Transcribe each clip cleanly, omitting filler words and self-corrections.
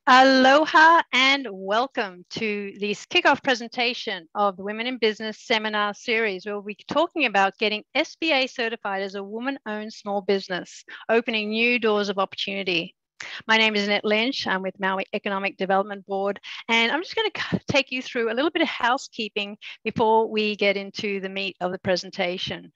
Aloha and welcome to this kickoff presentation of the Women in Business seminar series, where we'll be talking about getting SBA certified as a woman-owned small business, opening new doors of opportunity. My name is Annette Lynch. I'm with Maui Economic Development Board, and I'm just going to take you through a little bit of housekeeping before we get into the meat of the presentation.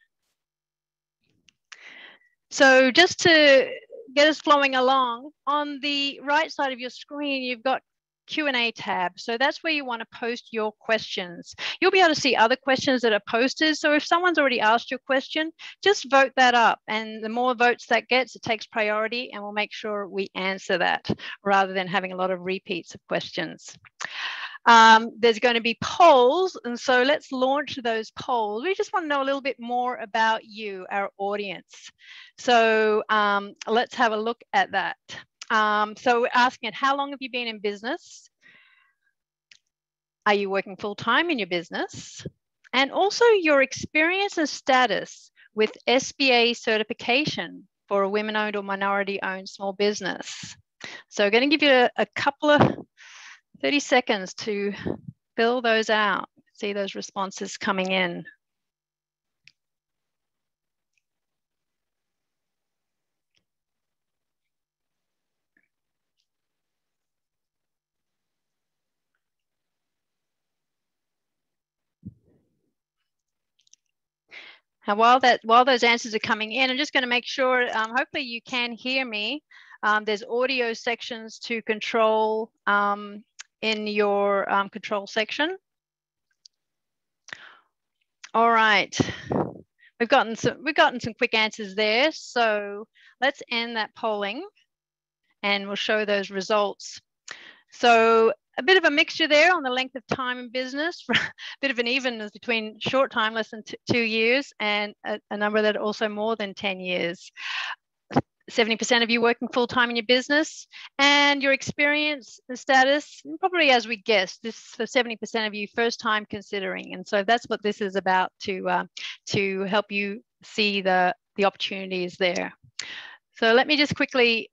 So just to get us flowing along, on the right side of your screen, you've got Q&A tab. So that's where you want to post your questions. You'll be able to see other questions that are posted. So if someone's already asked your question, just vote that up. And the more votes that gets, it takes priority, and we'll make sure we answer that rather than having a lot of repeats of questions. There's going to be polls, and so let's launch those polls. We just want to know a little bit more about you, our audience. So let's have a look at that. So we're asking, how long have you been in business? Are you working full-time in your business? And also your experience and status with SBA certification for a women-owned or minority-owned small business. So I'm going to give you a couple of 30 seconds to fill those out, see those responses coming in. And while those answers are coming in, I'm just going to make sure, hopefully you can hear me. There's audio sections to control in your control section. All right, we've gotten some quick answers there. So let's end that polling and we'll show those results. So a bit of a mixture there on the length of time in business, a bit of an evenness between short time, less than 2 years, and a number that are also more than 10 years. 70% of you working full-time in your business, and your experience, the status, probably as we guessed, this for 70% of you first time considering. And so that's what this is about, to help you see the opportunities there. So let me just quickly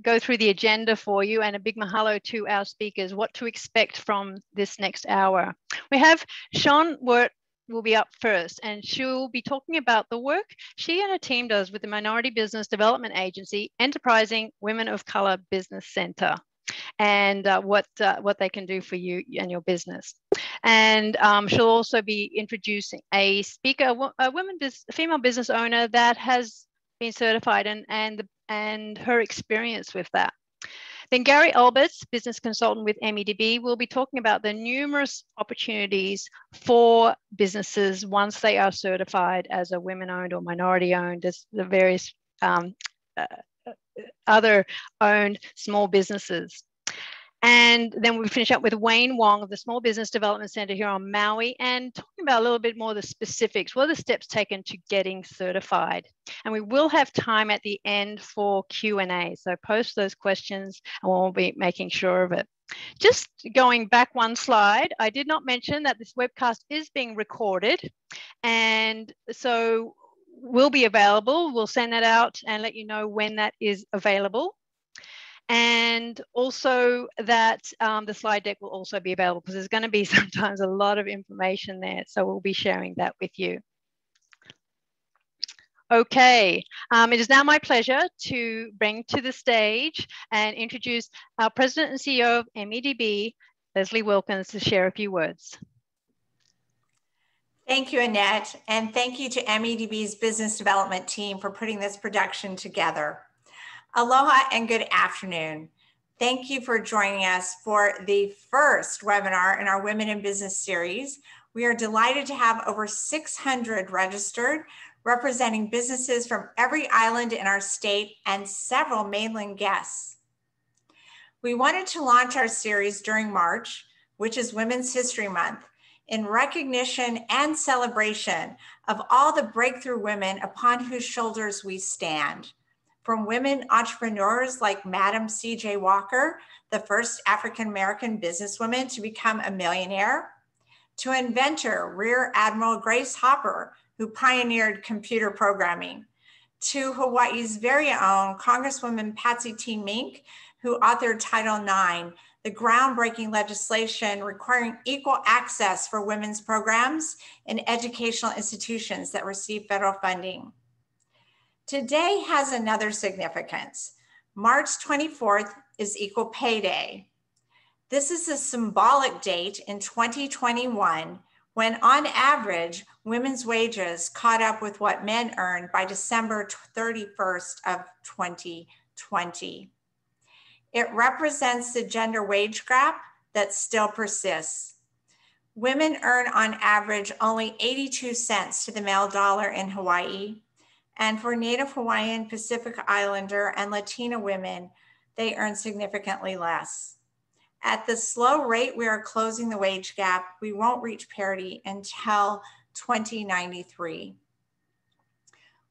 go through the agenda for you, and a big mahalo to our speakers, what to expect from this next hour. We have Sean Wirt will be up first, and she'll be talking about the work she and her team does with the Minority Business Development Agency, Enterprising Women of Color Business Center, and what they can do for you and your business. And she'll also be introducing a speaker, a female business owner that has been certified, and her experience with that. Then Gary Alberts, business consultant with MEDB, will be talking about the numerous opportunities for businesses once they are certified as a women-owned or minority-owned, as the various other owned small businesses. And then we finish up with Wayne Wong of the Small Business Development Center here on Maui, and talking about a little bit more of the specifics. What are the steps taken to getting certified? And we will have time at the end for Q&A. So post those questions and we'll be making sure of it. Just going back one slide, I did not mention that this webcast is being recorded. And so will be available. We'll send that out and let you know when that is available. And also that the slide deck will also be available, because there's going to be sometimes a lot of information there. So we'll be sharing that with you. Okay, it is now my pleasure to bring to the stage and introduce our President and CEO of MEDB, Leslie Wilkins, to share a few words. Thank you, Annette, and thank you to MEDB's business development team for putting this production together. Aloha and good afternoon. Thank you for joining us for the first webinar in our Women in Business series. We are delighted to have over 600 registered, representing businesses from every island in our state and several mainland guests. We wanted to launch our series during March, which is Women's History Month, in recognition and celebration of all the breakthrough women upon whose shoulders we stand. From women entrepreneurs like Madam C.J. Walker, the first African-American businesswoman to become a millionaire, to inventor Rear Admiral Grace Hopper, who pioneered computer programming, to Hawaii's very own Congresswoman Patsy T. Mink, who authored Title IX, the groundbreaking legislation requiring equal access for women's programs in educational institutions that receive federal funding. Today has another significance. March 24th is Equal Pay Day. This is a symbolic date in 2021 when, on average, women's wages caught up with what men earned by December 31st of 2020. It represents the gender wage gap that still persists. Women earn on average only 82 cents to the male dollar in Hawaii. And for Native Hawaiian, Pacific Islander, and Latina women, they earn significantly less. At the slow rate we are closing the wage gap, we won't reach parity until 2093.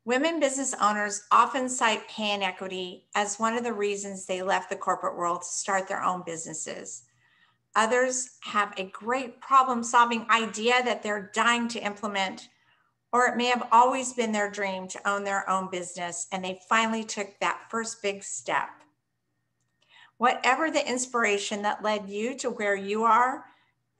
Women business owners often cite pay inequity as one of the reasons they left the corporate world to start their own businesses. Others have a great problem-solving idea that they're dying to implement, or it may have always been their dream to own their own business, and they finally took that first big step. Whatever the inspiration that led you to where you are,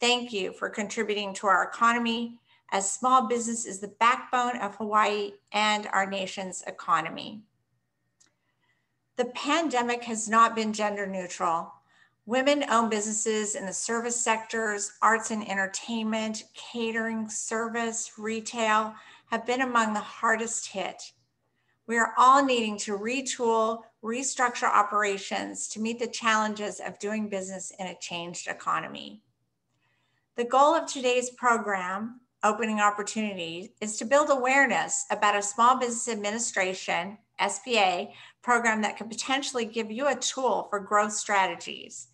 thank you for contributing to our economy, as small business is the backbone of Hawaii and our nation's economy. The pandemic has not been gender neutral. Women-owned businesses in the service sectors, arts and entertainment, catering, service, retail have been among the hardest hit. We are all needing to retool, restructure operations to meet the challenges of doing business in a changed economy. The goal of today's program, Opening Opportunities, is to build awareness about a Small Business Administration, SBA, program that could potentially give you a tool for growth strategies.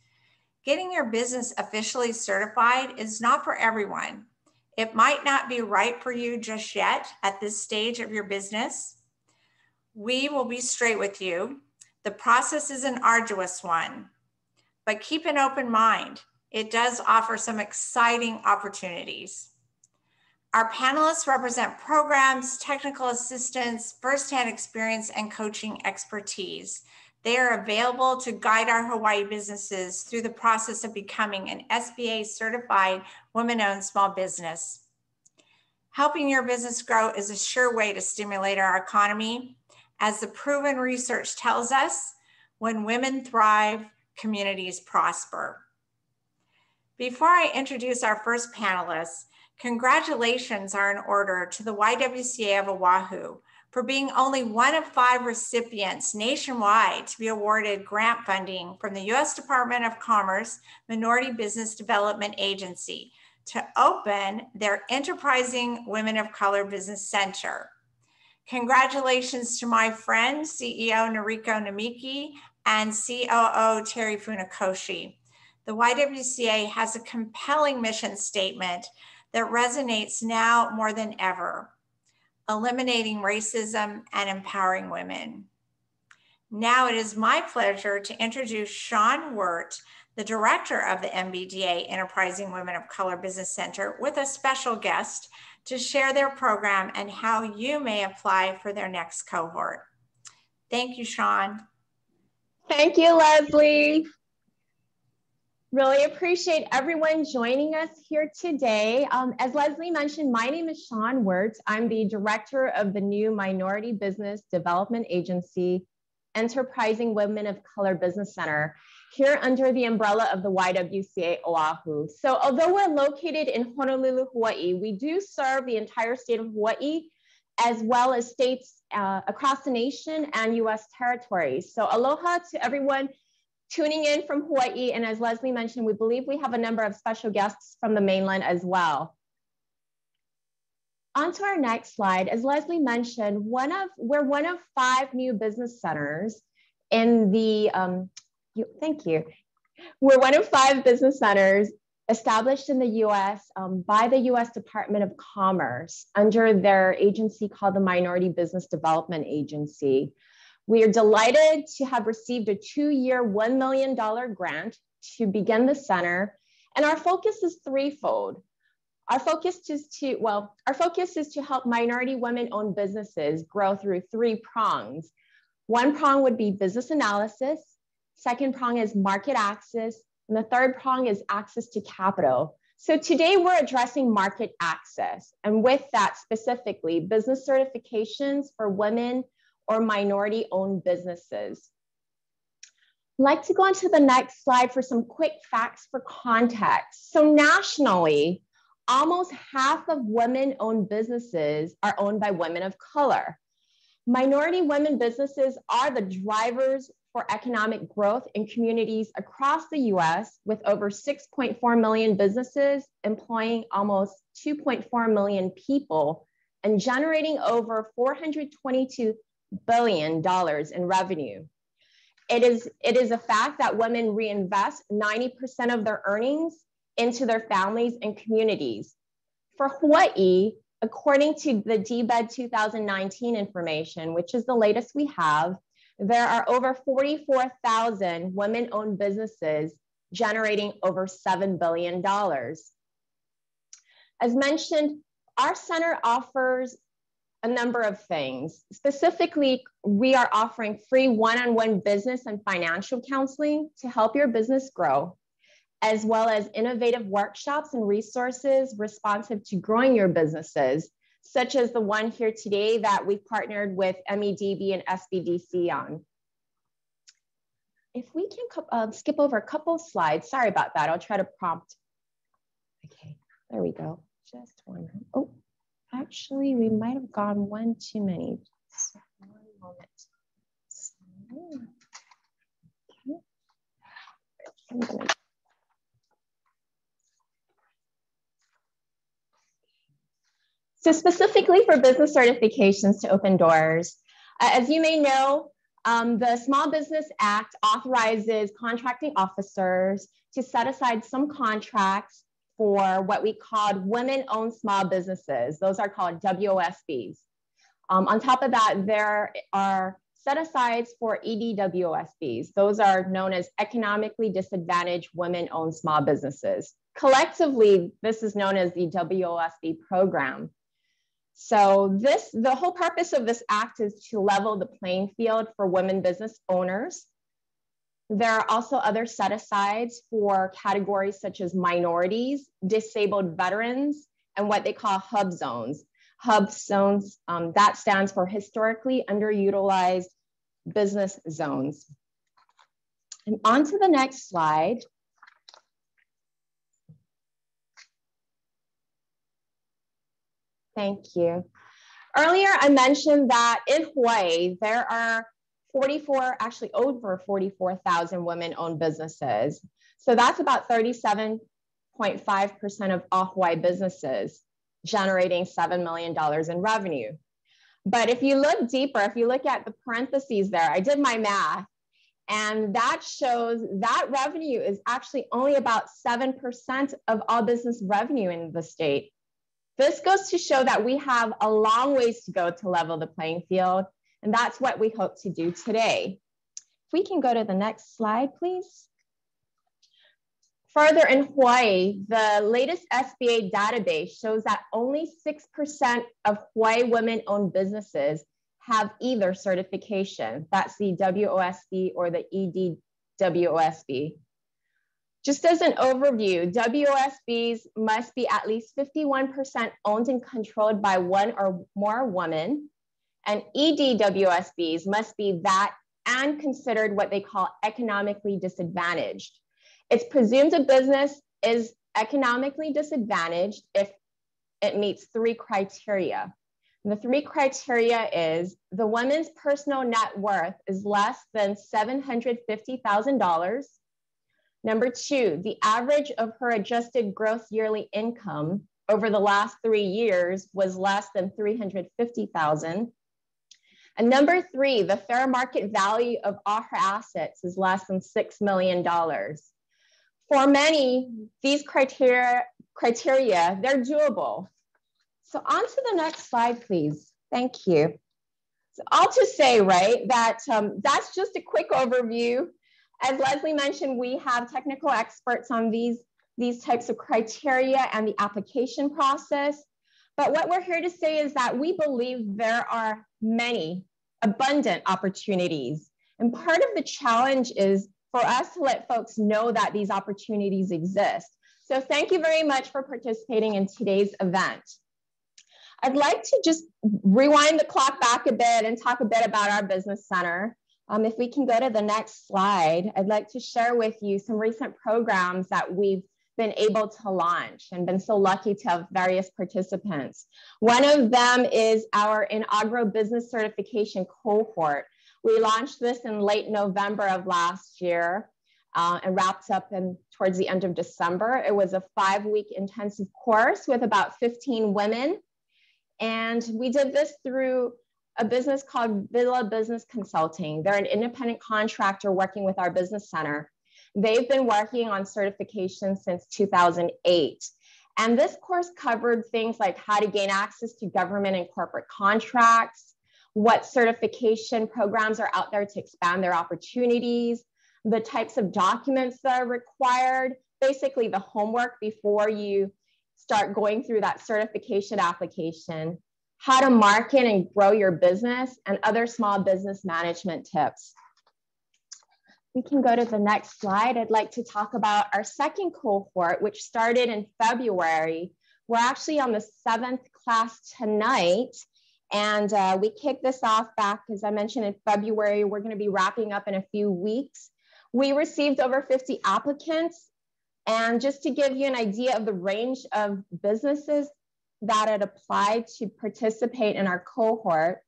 Getting your business officially certified is not for everyone. It might not be right for you just yet at this stage of your business. We will be straight with you. The process is an arduous one, but keep an open mind. It does offer some exciting opportunities. Our panelists represent programs, technical assistance, firsthand experience, and coaching expertise. They are available to guide our Hawaii businesses through the process of becoming an SBA certified women-owned small business. Helping your business grow is a sure way to stimulate our economy. As the proven research tells us, when women thrive, communities prosper. Before I introduce our first panelist, congratulations are in order to the YWCA of Oahu for being only one of 5 recipients nationwide to be awarded grant funding from the U.S. Department of Commerce Minority Business Development Agency to open their Enterprising Women of Color Business Center. Congratulations to my friend, CEO Noriko Namiki and COO Terry Funakoshi. The YWCA has a compelling mission statement that resonates now more than ever: eliminating racism and empowering women. Now it is my pleasure to introduce Sean Wirt, the director of the MBDA Enterprising Women of Color Business Center, with a special guest to share their program and how you may apply for their next cohort. Thank you, Sean. Thank you, Leslie. Really appreciate everyone joining us here today. As Leslie mentioned, my name is Sean Wirt. I'm the director of the new Minority Business Development Agency, Enterprising Women of Color Business Center, here under the umbrella of the YWCA Oahu. So although we're located in Honolulu, Hawaii, we do serve the entire state of Hawaii, as well as states across the nation and US territories. So aloha to everyone tuning in from Hawaii. And as Leslie mentioned, we believe we have a number of special guests from the mainland as well. On to our next slide. As Leslie mentioned, we're one of 5 new business centers in the, thank you. We're one of 5 business centers established in the US by the US Department of Commerce under their agency called the Minority Business Development Agency. We are delighted to have received a 2-year, $1 million grant to begin the center. And our focus is threefold. Our focus is to help minority women-owned businesses grow through 3 prongs. One prong would be business analysis, Second prong is market access. And the third prong is access to capital. So today we're addressing market access. And with that specifically, business certifications for women or minority-owned businesses. I'd like to go on to the next slide for some quick facts for context. So nationally, almost half of women-owned businesses are owned by women of color. Minority women businesses are the drivers for economic growth in communities across the US, with over 6.4 million businesses employing almost 2.4 million people and generating over $422 billion in revenue. It is a fact that women reinvest 90% of their earnings into their families and communities. For Hawaii, according to the DBED 2019 information, which is the latest we have, there are over 44,000 women-owned businesses generating over $7 billion. As mentioned, our center offers a number of things. Specifically, we are offering free one-on-one business and financial counseling to help your business grow, as well as innovative workshops and resources responsive to growing your businesses, such as the one here today that we've partnered with MEDB and SBDC on. If we can skip over a couple slides, sorry about that, I'll try to prompt. Okay, there we go, just one. Oh, actually, we might have gone one too many. Just one moment. Okay. So specifically for business certifications to open doors, as you may know, the Small Business Act authorizes contracting officers to set aside some contracts for what we called women-owned small businesses. Those are called WOSBs. On top of that, there are set-asides for EDWOSBs. Those are known as economically disadvantaged women-owned small businesses. Collectively, this is known as the WOSB program. So the whole purpose of this act is to level the playing field for women business owners. There are also other set-asides for categories such as minorities, disabled veterans, and what they call hub zones. Hub zones, that stands for historically underutilized business zones. And on to the next slide. Thank you. Earlier, I mentioned that in Hawaii, there are over 44,000 women-owned businesses. So that's about 37.5% of all Hawaii businesses, generating $7 million in revenue. But if you look deeper, if you look at the parentheses there, I did my math, and that shows that revenue is actually only about 7% of all business revenue in the state. This goes to show that we have a long ways to go to level the playing field, and that's what we hope to do today. If we can go to the next slide, please. Further in Hawaii, the latest SBA database shows that only 6% of Hawaii women-owned businesses have either certification. That's the WOSB or the EDWOSB. Just as an overview, WOSBs must be at least 51% owned and controlled by one or more women, and EDWOSBs must be that and considered what they call economically disadvantaged. It's presumed a business is economically disadvantaged if it meets 3 criteria. And the 3 criteria is the woman's personal net worth is less than $750,000. Number 2, the average of her adjusted gross yearly income over the last 3 years was less than $350,000. And number 3, the fair market value of all her assets is less than $6 million. For many, these criteria, they're doable. So on to the next slide, please. Thank you. So all to say, right, that that's just a quick overview. As Leslie mentioned, we have technical experts on these types of criteria and the application process. But what we're here to say is that we believe there are many abundant opportunities. And part of the challenge is for us to let folks know that these opportunities exist. So thank you very much for participating in today's event. I'd like to just rewind the clock back a bit and talk a bit about our business center. If we can go to the next slide, I'd like to share with you some recent programs that we've been able to launch and been so lucky to have various participants. One of them is our inaugural business certification cohort. We launched this in late November of last year and wrapped up towards the end of December. It was a 5-week intensive course with about 15 women. And we did this through a business called Villa Business Consulting. They're an independent contractor working with our business center. They've been working on certification since 2008. And this course covered things like how to gain access to government and corporate contracts, what certification programs are out there to expand their opportunities, the types of documents that are required, basically the homework before you start going through that certification application, how to market and grow your business, and other small business management tips. We can go to the next slide. I'd like to talk about our second cohort, which started in February. We're actually on the 7th class tonight. And we kicked this off back, as I mentioned, in February. We're going to be wrapping up in a few weeks. We received over 50 applicants. And just to give you an idea of the range of businesses that had applied to participate in our cohort,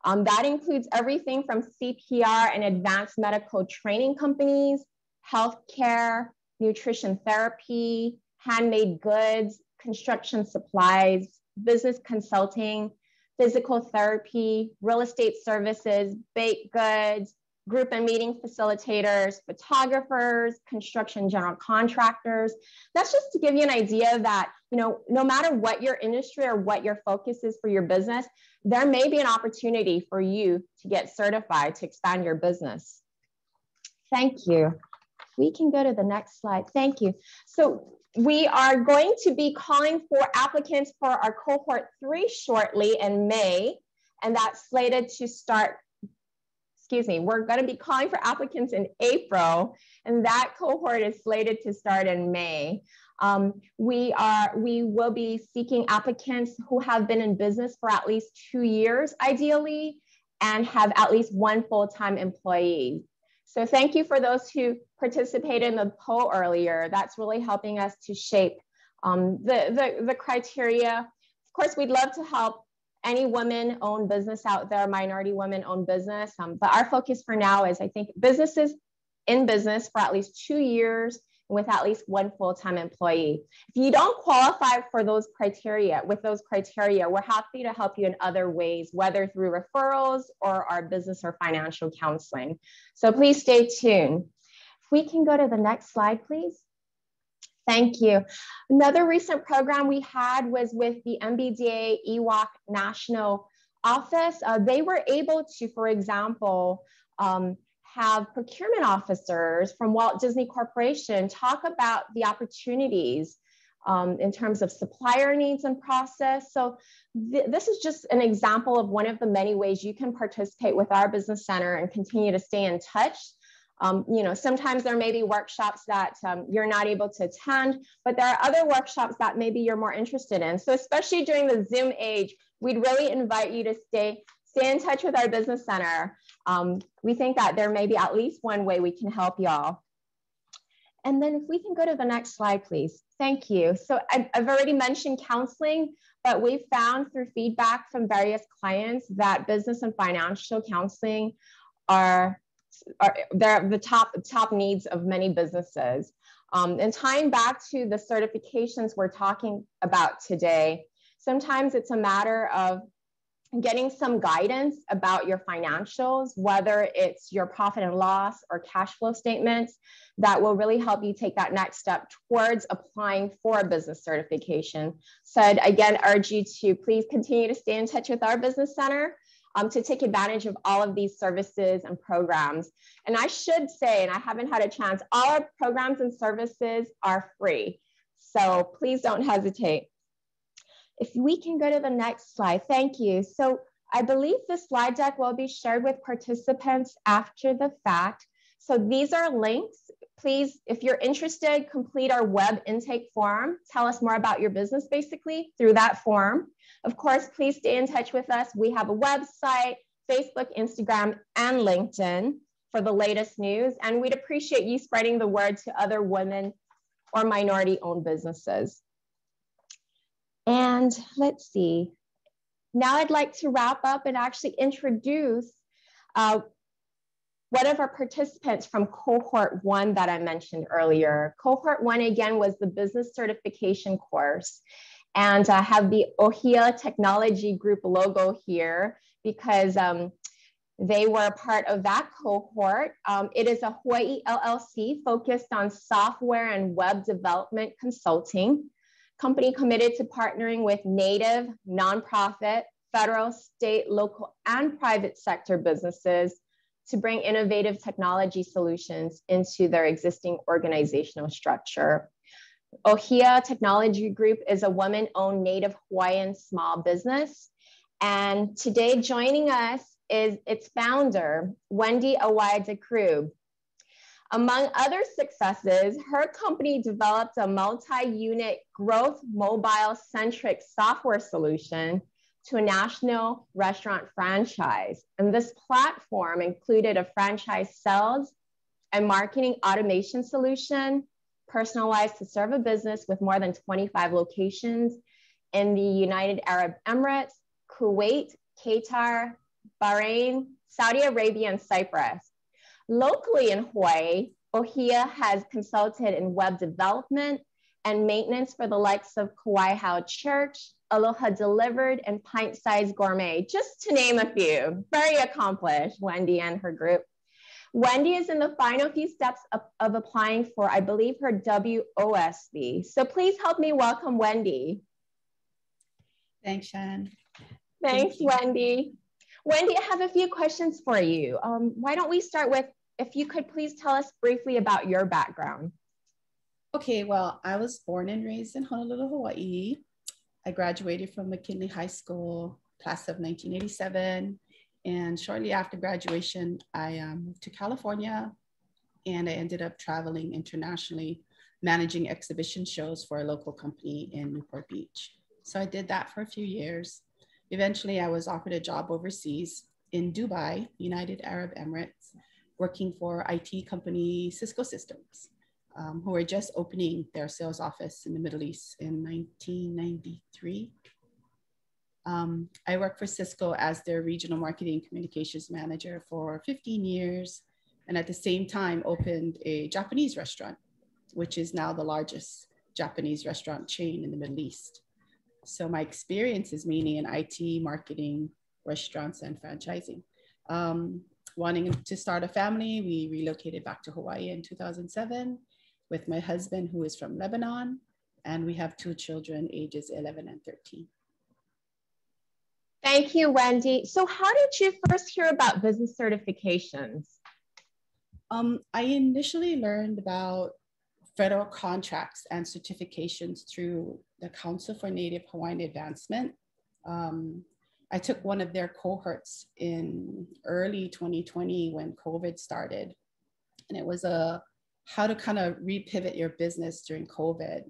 that includes everything from CPR and advanced medical training companies, healthcare, nutrition therapy, handmade goods, construction supplies, business consulting, physical therapy, real estate services, baked goods, group and meeting facilitators, photographers, construction general contractors. That's just to give you an idea that, no matter what your industry or what your focus is for your business, there may be an opportunity for you to get certified to expand your business. Thank you. We can go to the next slide. Thank you. So we are going to be calling for applicants for our cohort 3 shortly in May, and that's slated to start. We're going to be calling for applicants in April, and that cohort is slated to start in May. We will be seeking applicants who have been in business for at least 2 years, ideally, and have at least 1 full-time employee. So thank you for those who participated in the poll earlier. That's really helping us to shape the criteria. Of course, we'd love to help any women-owned business out there, minority women-owned business. But our focus for now is, I think, businesses in business for at least 2 years with at least 1 full-time employee. If you don't qualify for those criteria, we're happy to help you in other ways, whether through referrals or our business or financial counseling. So please stay tuned. If we can go to the next slide, please. Thank you. Another recent program we had was with the MBDA EWOC National Office. They were able to, for example, have procurement officers from Walt Disney Corporation talk about the opportunities in terms of supplier needs and process. So this is just an example of one of the many ways you can participate with our business center and continue to stay in touch. Sometimes there may be workshops that you're not able to attend, but there are other workshops that maybe you're more interested in. So especially during the Zoom age, we'd really invite you to stay in touch with our business center. We think that there may be at least one way we can help y'all. And then if we can go to the next slide, please. Thank you. So I've already mentioned counseling, but we've found through feedback from various clients that business and financial counseling they're the top needs of many businesses. And tying back to the certifications we're talking about today, sometimes it's a matter of getting some guidance about your financials, whether it's your profit and loss or cash flow statements, that will really help you take that next step towards applying for a business certification. So I'd again urge you to please continue to stay in touch with our business center to take advantage of all of these services and programs. And I should say, and I haven't had a chance, all our programs and services are free. So please don't hesitate. If we can go to the next slide, thank you. So I believe the slide deck will be shared with participants after the fact. So these are links. Please, if you're interested, complete our web intake form. Tell us more about your business basically through that form. Of course, please stay in touch with us. We have a website, Facebook, Instagram, and LinkedIn for the latest news. And we'd appreciate you spreading the word to other women or minority-owned businesses. And let's see. Now I'd like to wrap up and actually introduce one of our participants from cohort 1 that I mentioned earlier. Cohort 1, again, was the business certification course. And I have the Ohia Technology Group logo here because they were a part of that cohort. It is a Hawaii LLC focused on software and web development consulting. Company committed to partnering with native, nonprofit, federal, state, local, and private sector businesses to bring innovative technology solutions into their existing organizational structure. Ohia Technology Group is a woman-owned Native Hawaiian small business. And today joining us is its founder, Wendy Awai-DeCrube. Among other successes, her company developed a multi-unit growth mobile-centric software solution to a national restaurant franchise. And this platform included a franchise sales and marketing automation solution, personalized to serve a business with more than 25 locations in the United Arab Emirates, Kuwait, Qatar, Bahrain, Saudi Arabia, and Cyprus. Locally in Hawaii, Ohia has consulted in web development and maintenance for the likes of Kauai Hao Church, Aloha Delivered, and Pint Size Gourmet, just to name a few. Very accomplished, Wendy and her group. Wendy is in the final few steps of applying for, I believe, her WOSB. So please help me welcome Wendy. Thanks, Shan. Thanks, Wendy. Wendy, I have a few questions for you. Why don't we start with, if you could please tell us briefly about your background. Okay, well, I was born and raised in Honolulu, Hawaii. I graduated from McKinley High School, class of 1987. And shortly after graduation, I moved to California, and I ended up traveling internationally, managing exhibition shows for a local company in Newport Beach. So I did that for a few years. Eventually, I was offered a job overseas in Dubai, United Arab Emirates, working for IT company Cisco Systems, who were just opening their sales office in the Middle East in 1993. I worked for Cisco as their regional marketing communications manager for 15 years, and at the same time opened a Japanese restaurant, which is now the largest Japanese restaurant chain in the Middle East. So my experience is mainly in IT, marketing, restaurants, and franchising. Wanting to start a family, we relocated back to Hawaii in 2007 with my husband, who is from Lebanon, and we have 2 children, ages 11 and 13. Thank you, Wendy. So how did you first hear about business certifications? I initially learned about federal contracts and certifications through the Council for Native Hawaiian Advancement. I took one of their cohorts in early 2020 when COVID started. And it was how to kind of repivot your business during COVID.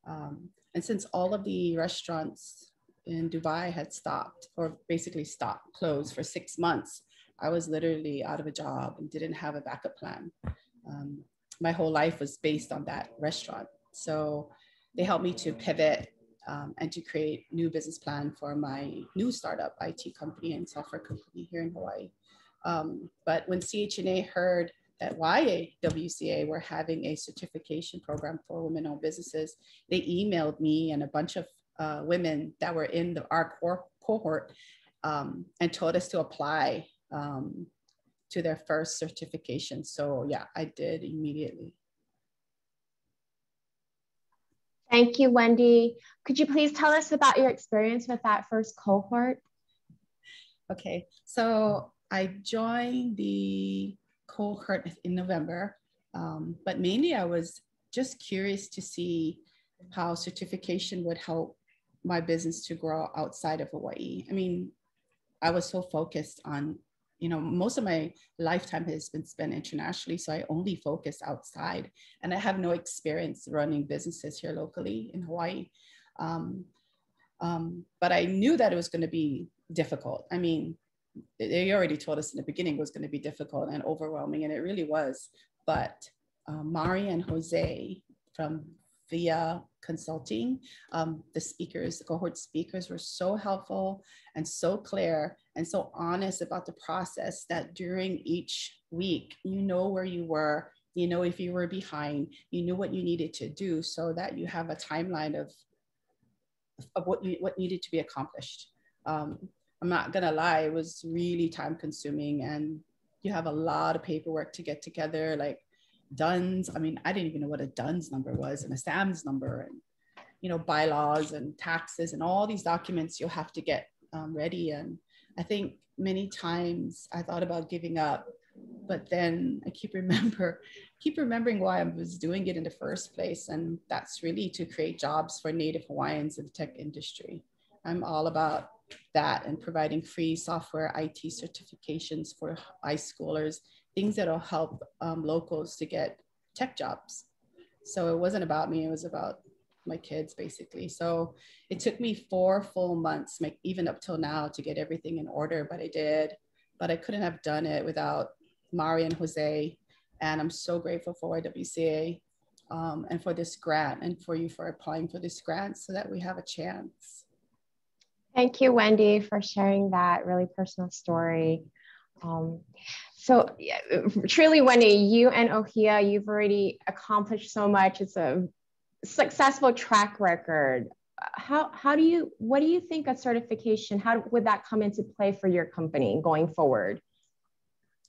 And since all of the restaurants in Dubai had stopped, or basically stopped, closed for 6 months, I was literally out of a job and didn't have a backup plan. My whole life was based on that restaurant. So they helped me to pivot and to create new business plan for my new startup IT company and software company here in Hawaii. But when CHNA heard that YWCA were having a certification program for women-owned businesses, they emailed me and a bunch of women that were in our cohort and told us to apply to their first certification. So yeah, I did immediately. Thank you, Wendy. Could you please tell us about your experience with that first cohort? Okay, so I joined the cohort in November, but mainly I was just curious to see how certification would help my business to grow outside of Hawaii. I mean, I was so focused on you know, most of my lifetime has been spent internationally, so I only focus outside, and I have no experience running businesses here locally in Hawaii. But I knew that it was going to be difficult. I mean, they already told us in the beginning it was going to be difficult and overwhelming, and it really was. But Mari and Jose from VIA Consulting, the speakers, the cohort speakers were so helpful and so clear and so honest about the process that during each week, you know where you were, you know if you were behind, you knew what you needed to do so that you have a timeline of what needed to be accomplished. I'm not gonna lie, it was really time consuming, and you have a lot of paperwork to get together, like DUNS. I mean, I didn't even know what a DUNS number was, and a SAMS number, and you know, bylaws and taxes and all these documents you'll have to get ready. And I think many times I thought about giving up, but then I keep remembering why I was doing it in the first place, and that's really to create jobs for Native Hawaiians in the tech industry. I'm all about that and providing free software IT certifications for high schoolers, things that'll help locals to get tech jobs. So it wasn't about me, it was about my kids basically. So it took me 4 full months, even up till now, to get everything in order, but I did. But I couldn't have done it without Mari and Jose. And I'm so grateful for YWCA and for this grant, and for you for applying for this grant so that we have a chance. Thank you, Wendy, for sharing that really personal story. So yeah, truly, Wendy, you and Ohia, you've already accomplished so much. It's a successful track record. What do you think a certification, how would that come into play for your company going forward?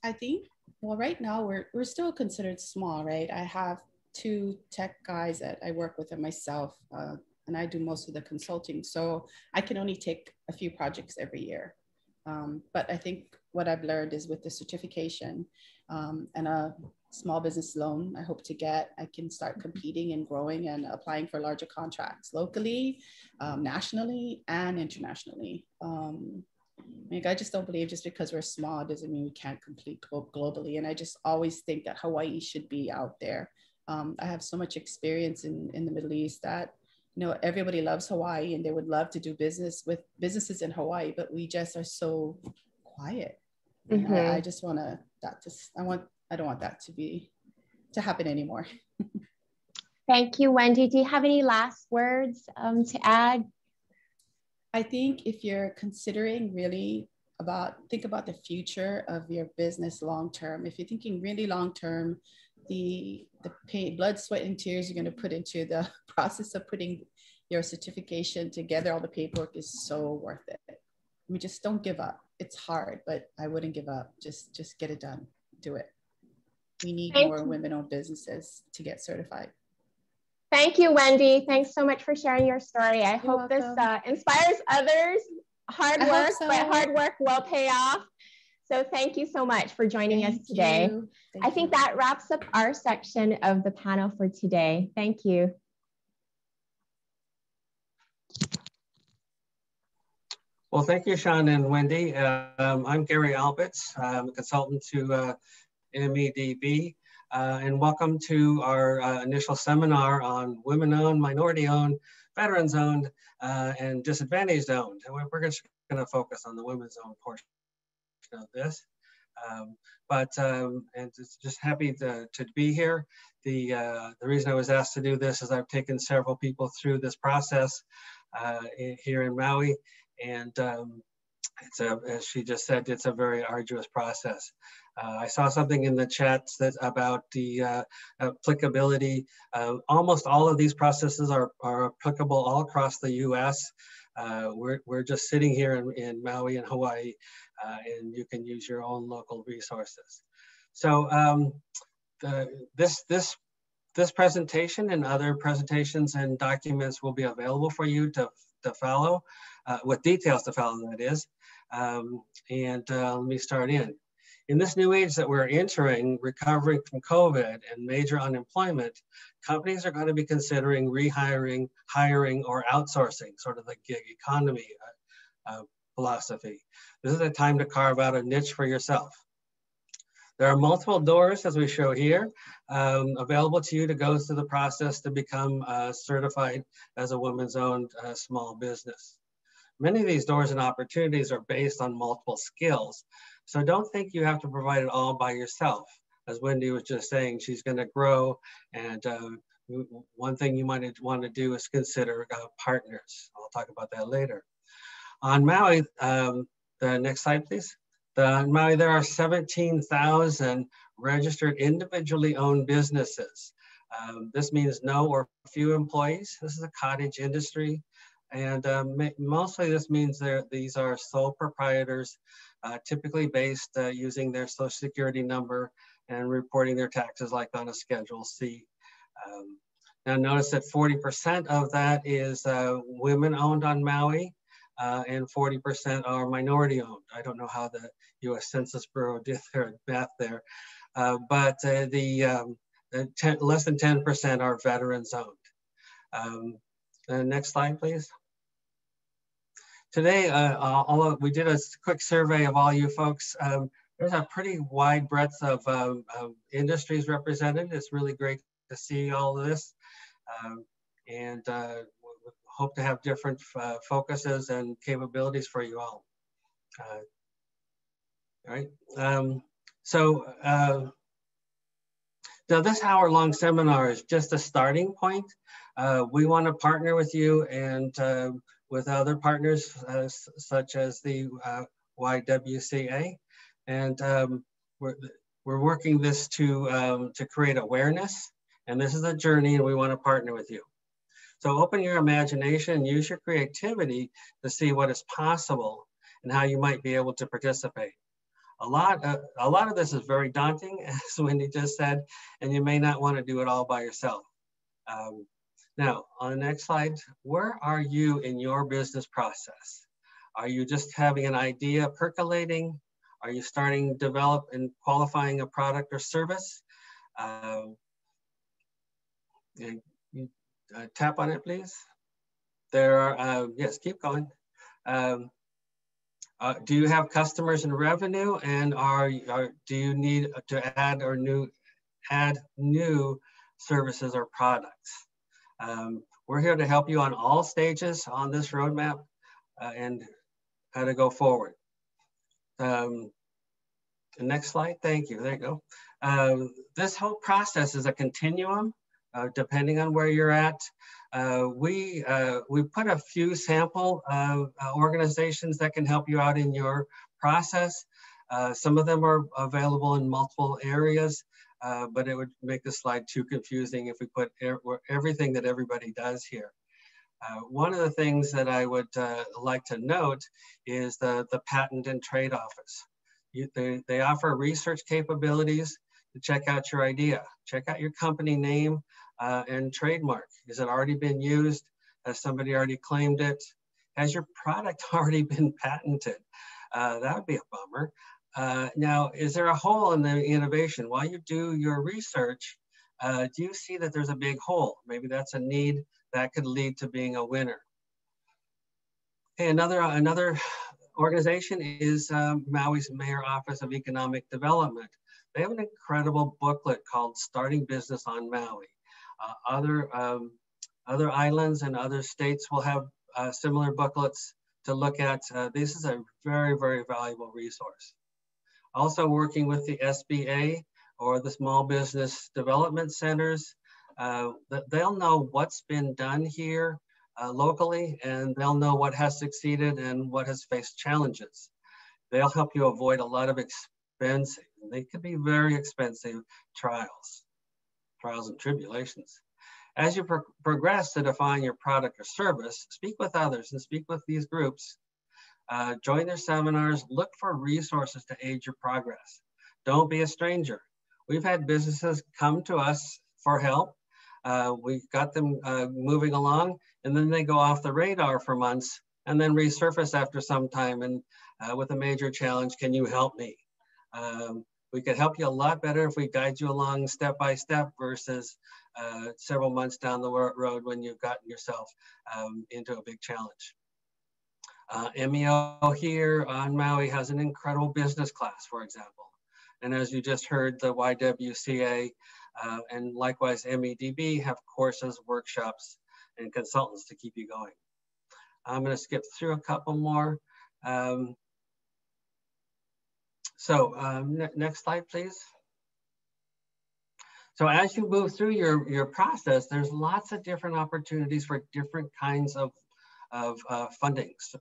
I think, well, right now we're still considered small, right? I have 2 tech guys that I work with and myself, and I do most of the consulting. So I can only take a few projects every year. But I think what I've learned is with the certification and a small business loan I hope to get, I can start competing and growing and applying for larger contracts locally, nationally, and internationally. I just don't believe just because we're small doesn't mean we can't compete globally. And I just always think that Hawaii should be out there. I have so much experience in the Middle East that, you know, everybody loves Hawaii and they would love to do business with businesses in Hawaii, but we just are so quiet. Mm-hmm. I just want I don't want that to happen anymore. Thank you, Wendy. Do you have any last words to add? I think if you're considering really think about the future of your business long-term. If you're thinking really long-term, the pain, blood, sweat, and tears you're going to put into the process of putting your certification together, all the paperwork is so worth it. I mean, just don't give up. It's hard, but I wouldn't give up. Just get it done. Do it. We need more women-owned businesses to get certified. Thank you, Wendy. Thanks so much for sharing your story. I hope this inspires others. Hard work, but hard work will pay off. So thank you so much for joining us today. I think that wraps up our section of the panel for today. Thank you. Well, thank you, Sean and Wendy. I'm Gary Albitz. I'm a consultant to MEDB, and welcome to our initial seminar on women-owned, minority-owned, veterans-owned, and disadvantaged-owned. And we're just going to focus on the women's-owned portion of this. And just happy to be here. The reason I was asked to do this is I've taken several people through this process here in Maui. And as she just said, it's a very arduous process. I saw something in the chat about the applicability. Almost all of these processes are applicable all across the U.S. We're just sitting here in Maui and Hawaii, and you can use your own local resources. So this presentation and other presentations and documents will be available for you to follow, with details to follow, that is. Let me start in. In this new age that we're entering, recovering from COVID and major unemployment, companies are going to be considering rehiring, hiring, or outsourcing, sort of the gig economy, philosophy. This is a time to carve out a niche for yourself. There are multiple doors, as we show here, available to you to go through the process to become certified as a women's owned small business. Many of these doors and opportunities are based on multiple skills. So don't think you have to provide it all by yourself. As Wendy was just saying, she's going to grow, and one thing you might want to do is consider partners. I'll talk about that later. On Maui, the next slide, please. On Maui, there are 17,000 registered individually owned businesses. This means no or few employees. This is a cottage industry. And mostly this means these are sole proprietors, typically based using their Social Security number and reporting their taxes like on a Schedule C. Now notice that 40% of that is women owned on Maui, and 40% are minority owned. I don't know how the US Census Bureau did their math there, but less than 10% are veterans owned. Next slide, please. Today, we did a quick survey of all you folks. There's a pretty wide breadth of industries represented. It's really great to see all of this. And hope to have different focuses and capabilities for you all. All right. Now this hour-long seminar is just a starting point. We want to partner with you and with other partners such as the YWCA, and we're working this to create awareness. And this is a journey, and we want to partner with you. So open your imagination, use your creativity to see what is possible and how you might be able to participate. A lot of this is very daunting, as Wendy just said, and you may not want to do it all by yourself. Now, on the next slide, where are you in your business process? Are you just having an idea percolating? Are you starting to develop and qualifying a product or service? Tap on it, please. There are, yes, keep going. Do you have customers and revenue, and do you need to add new services or products? We're here to help you on all stages on this roadmap and how to go forward. The next slide, thank you, there you go. This whole process is a continuum, depending on where you're at. We put a few sample organizations that can help you out in your process. Some of them are available in multiple areas, but it would make the slide too confusing if we put everything that everybody does here. One of the things that I would like to note is the Patent and Trade Office. They offer research capabilities to check out your idea, check out your company name and trademark. Has it already been used? Has somebody already claimed it? Has your product already been patented? That would be a bummer. Now, is there a hole in the innovation? While you do your research, do you see that there's a big hole? Maybe that's a need that could lead to being a winner. Okay, another organization is Maui's Mayor Office of Economic Development. They have an incredible booklet called Starting Business on Maui. Other islands and other states will have similar booklets to look at. This is a very, very valuable resource. Also working with the SBA or the Small Business Development Centers, they'll know what's been done here locally, and they'll know what has succeeded and what has faced challenges. They'll help you avoid a lot of expensive, they could be very expensive trials and tribulations. As you progress to define your product or service, speak with others and speak with these groups. Join their seminars, look for resources to aid your progress. Don't be a stranger. We've had businesses come to us for help. We've got them moving along, and then they go off the radar for months and then resurface after some time and with a major challenge, can you help me? We could help you a lot better if we guide you along step by step versus several months down the road when you've gotten yourself into a big challenge. MEO here on Maui has an incredible business class, for example. And as you just heard, the YWCA and likewise MEDB have courses, workshops, and consultants to keep you going. I'm going to skip through a couple more. Next slide, please. So as you move through your process, there's lots of different opportunities for different kinds of fundings.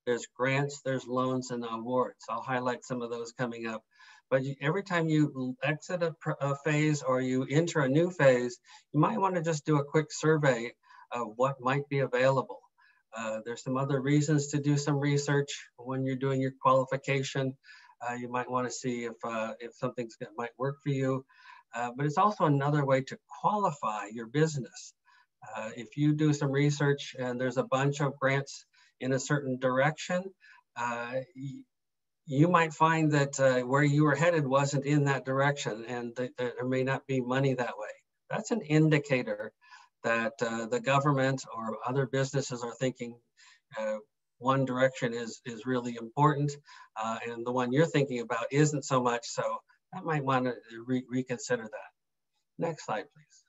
There's grants, there's loans, and awards. I'll highlight some of those coming up. But every time you exit a phase or you enter a new phase, you might want to just do a quick survey of what might be available. There's some other reasons to do some research when you're doing your qualification. You might want to see if something might work for you. But it's also another way to qualify your business. If you do some research and there's a bunch of grants in a certain direction, you might find that where you were headed wasn't in that direction, and there may not be money that way. That's an indicator that the government or other businesses are thinking one direction is really important, and the one you're thinking about isn't so much, so I might want to reconsider that. Next slide, please.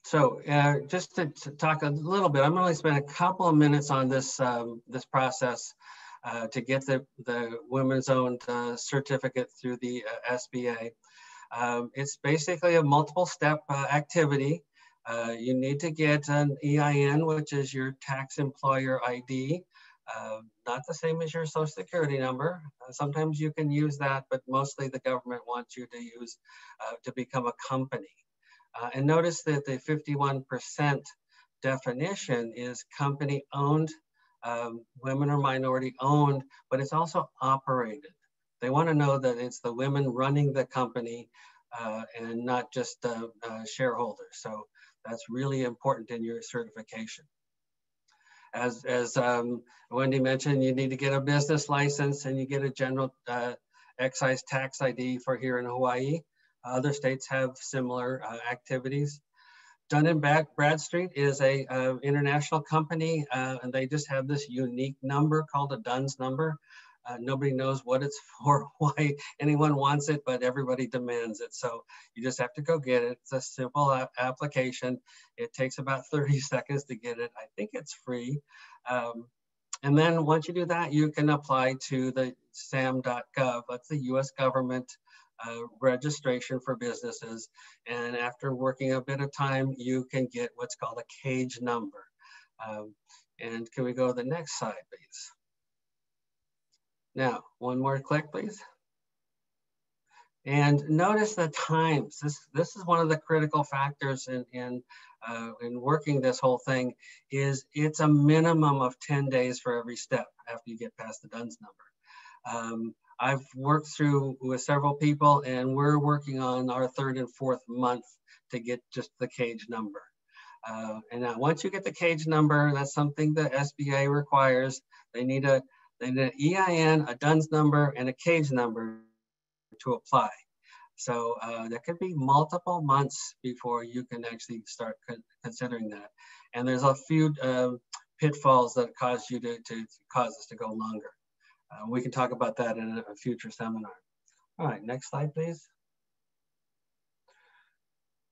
So just to talk a little bit, I'm only spend a couple of minutes on this, this process to get the women's owned certificate through the SBA. It's basically a multiple step activity. You need to get an EIN, which is your tax employer ID. Not the same as your social security number. Sometimes you can use that, but mostly the government wants you to use to become a company. And notice that the 51% definition is company owned, women or minority owned, but it's also operated. They want to know that it's the women running the company and not just shareholders. So that's really important in your certification. As Wendy mentioned, you need to get a business license and you get a general excise tax ID for here in Hawaii. Other states have similar activities. Dun & Bradstreet is a international company, and they just have this unique number called a DUNS number. Nobody knows what it's for, why anyone wants it, but everybody demands it. So you just have to go get it. It's a simple application. It takes about 30 seconds to get it. I think it's free. And then once you do that, you can apply to the sam.gov. That's the US government registration for businesses. And after working a bit of time, you can get what's called a cage number. And can we go to the next slide, please? Now, one more click, please. And notice the times. This is one of the critical factors in working this whole thing. Is it's a minimum of 10 days for every step after you get past the DUNS number. I've worked through with several people, and we're working on our 3rd and 4th month to get just the cage number. And now, once you get the cage number, that's something the SBA requires. They need an EIN, a DUNS number, and a cage number to apply. So there could be multiple months before you can actually start considering that. And there's a few pitfalls that cause you to cause us to go longer. We can talk about that in a future seminar. All right, next slide, please.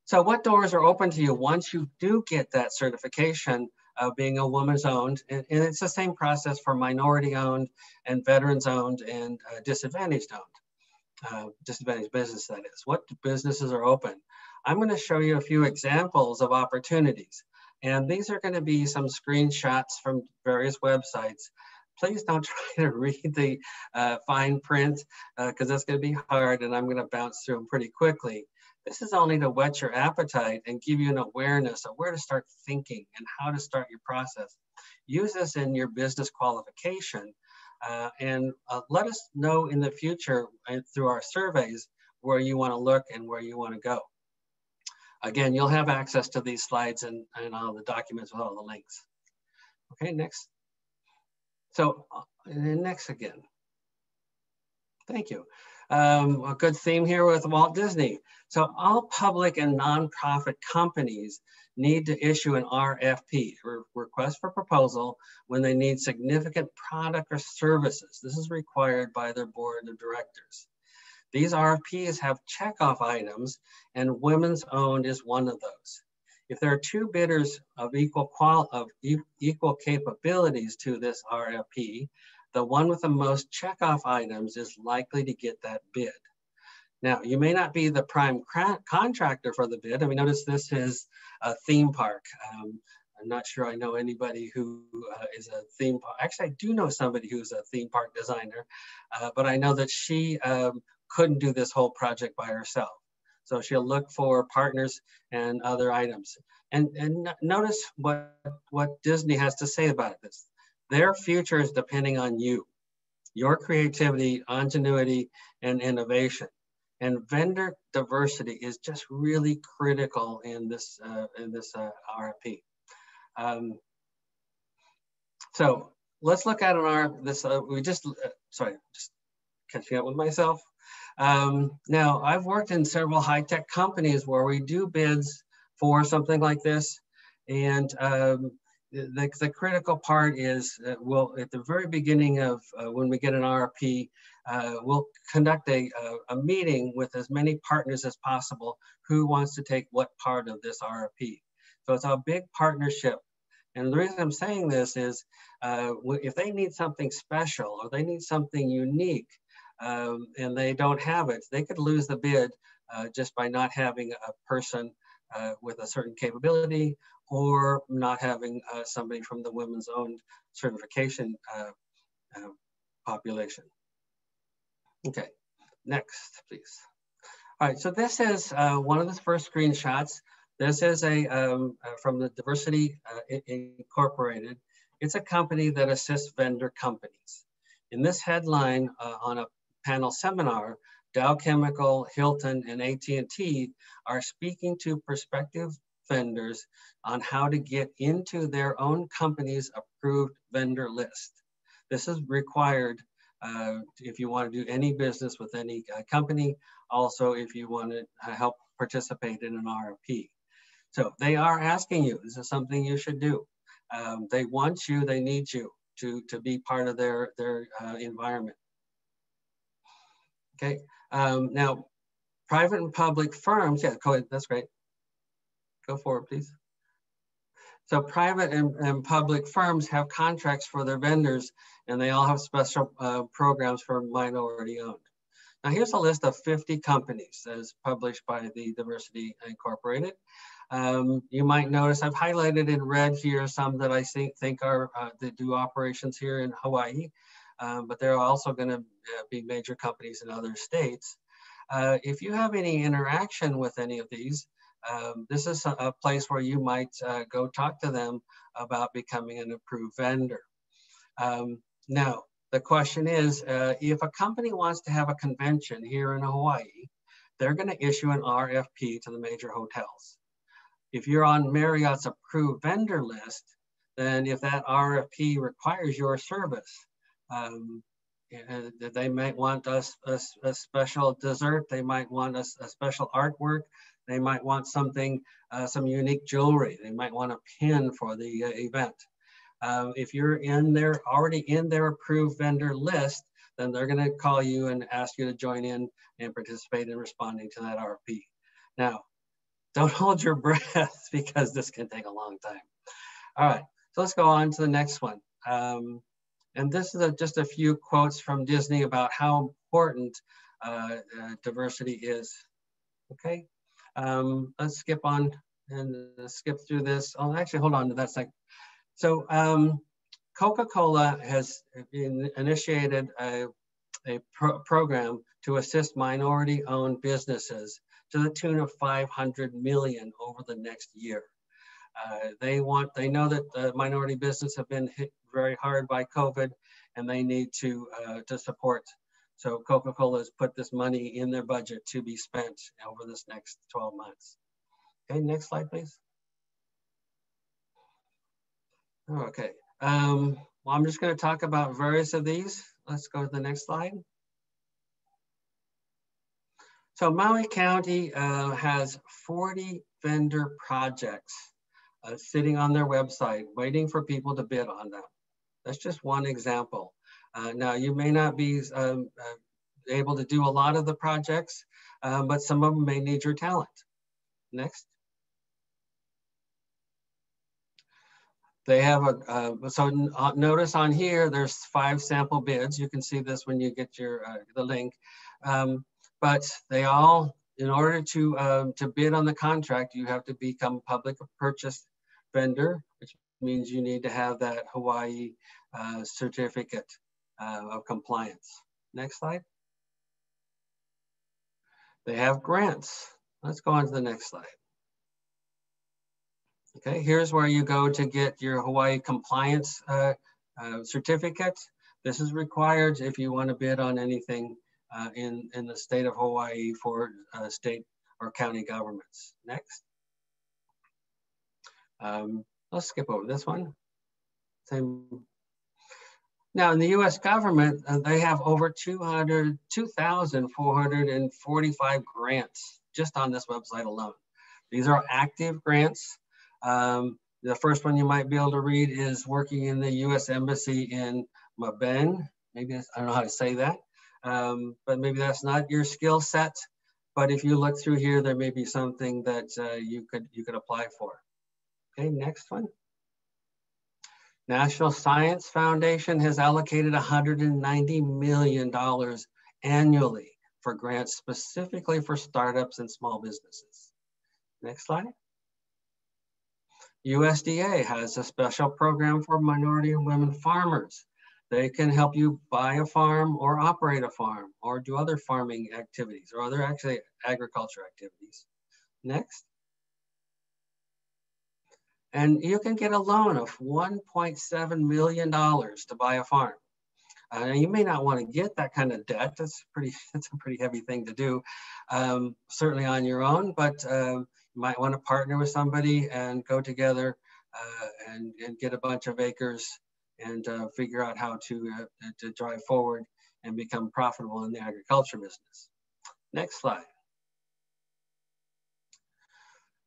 So what doors are open to you once you do get that certification of being a woman's owned? And it's the same process for minority owned and veterans owned and disadvantaged owned. Disadvantaged business, that is. What businesses are open? I'm going to show you a few examples of opportunities. And these are going to be some screenshots from various websites. Please don't try to read the fine print because that's going to be hard, and I'm going to bounce through them pretty quickly. This is only to whet your appetite and give you an awareness of where to start thinking and how to start your process. Use this in your business qualification and let us know in the future through our surveys where you want to look and where you want to go. Again, you'll have access to these slides and all the documents with all the links. Okay, next. So next again. Thank you. A good theme here with Walt Disney. So all public and nonprofit companies need to issue an RFP, or request for proposal, when they need significant product or services. This is required by their board of directors. These RFPs have checkoff items, and women's owned is one of those. If there are two bidders of equal capabilities to this RFP, the one with the most checkoff items is likely to get that bid. Now, you may not be the prime contractor for the bid. I mean, notice this is a theme park. I'm not sure I know anybody who is a theme park. Actually, I do know somebody who's a theme park designer, but I know that she couldn't do this whole project by herself. So she'll look for partners and other items. And notice what Disney has to say about this. Their future is depending on you, your creativity, ingenuity, and innovation. And vendor diversity is just really critical in this RFP. So let's look at sorry, just catching up with myself. Now, I've worked in several high-tech companies where we do bids for something like this. And the critical part is, at the very beginning of when we get an RFP, we'll conduct a meeting with as many partners as possible who wants to take what part of this RFP. So it's a big partnership. And the reason I'm saying this is if they need something special or they need something unique and they don't have it, they could lose the bid just by not having a person with a certain capability or not having somebody from the women's owned certification population. Okay, next, please. All right, so this is one of the first screenshots. This is from the Diversity Incorporated. It's a company that assists vendor companies. In this headline on a panel seminar, Dow Chemical, Hilton, and AT&T are speaking to prospective vendors on how to get into their own company's approved vendor list. This is required if you want to do any business with any company, also if you want to help participate in an RFP. So they are asking you, this is something you should do. They want you, they need you to be part of their environment. Okay, now private and public firms, yeah, go ahead, that's great. Go forward, please. So private and public firms have contracts for their vendors, and they all have special programs for minority owned. Now here's a list of 50 companies as published by the Diversity Incorporated. You might notice I've highlighted in red here some that I think are that do operations here in Hawaii, but there are also going to be major companies in other states. If you have any interaction with any of these, this is a place where you might go talk to them about becoming an approved vendor. Now, the question is, if a company wants to have a convention here in Hawaii, they're going to issue an RFP to the major hotels. If you're on Marriott's approved vendor list, then if that RFP requires your service, they might want a special dessert, they might want a special artwork, they might want something, some unique jewelry, they might want a pin for the event. If you're already in their approved vendor list, then they're going to call you and ask you to join in and participate in responding to that RFP. Now, don't hold your breath because this can take a long time. All right, so let's go on to the next one. And this is just a few quotes from Disney about how important diversity is. Okay, let's skip on and skip through this. Oh, actually, hold on to that second. So Coca-Cola has initiated a program to assist minority-owned businesses to the tune of $500 million over the next year. They know that minority businesses have been hit very hard by COVID, and they need to support. So Coca-Cola has put this money in their budget to be spent over this next 12 months. Okay, next slide, please. Okay, well, I'm just going to talk about various of these. Let's go to the next slide. So Maui County has 40 vendor projects sitting on their website, waiting for people to bid on them. That's just one example. Now, you may not be able to do a lot of the projects, but some of them may need your talent. Next. They have notice on here, there's 5 sample bids. You can see this when you get your the link. But they all, in order to bid on the contract, you have to become public purchase vendor, which means you need to have that Hawaii certificate of compliance. Next slide. They have grants. Let's go on to the next slide. Okay, here's where you go to get your Hawaii compliance certificate. This is required if you want to bid on anything in the state of Hawaii for state or county governments. Next. Let's skip over this one. Same. Now in the US government, they have over 2,445 grants just on this website alone. These are active grants. The first one you might be able to read is working in the US Embassy in Maben. Maybe I don't know how to say that, but maybe that's not your skill set. But if you look through here, there may be something that you could apply for. Okay, next one. National Science Foundation has allocated $190 million annually for grants specifically for startups and small businesses. Next slide. USDA has a special program for minority and women farmers. They can help you buy a farm or operate a farm or do other farming activities or other actually agriculture activities. Next. And you can get a loan of $1.7 million to buy a farm. You may not want to get that kind of debt. That's a pretty heavy thing to do, certainly on your own, but you might want to partner with somebody and go together and get a bunch of acres and figure out how to drive forward and become profitable in the agriculture business. Next slide.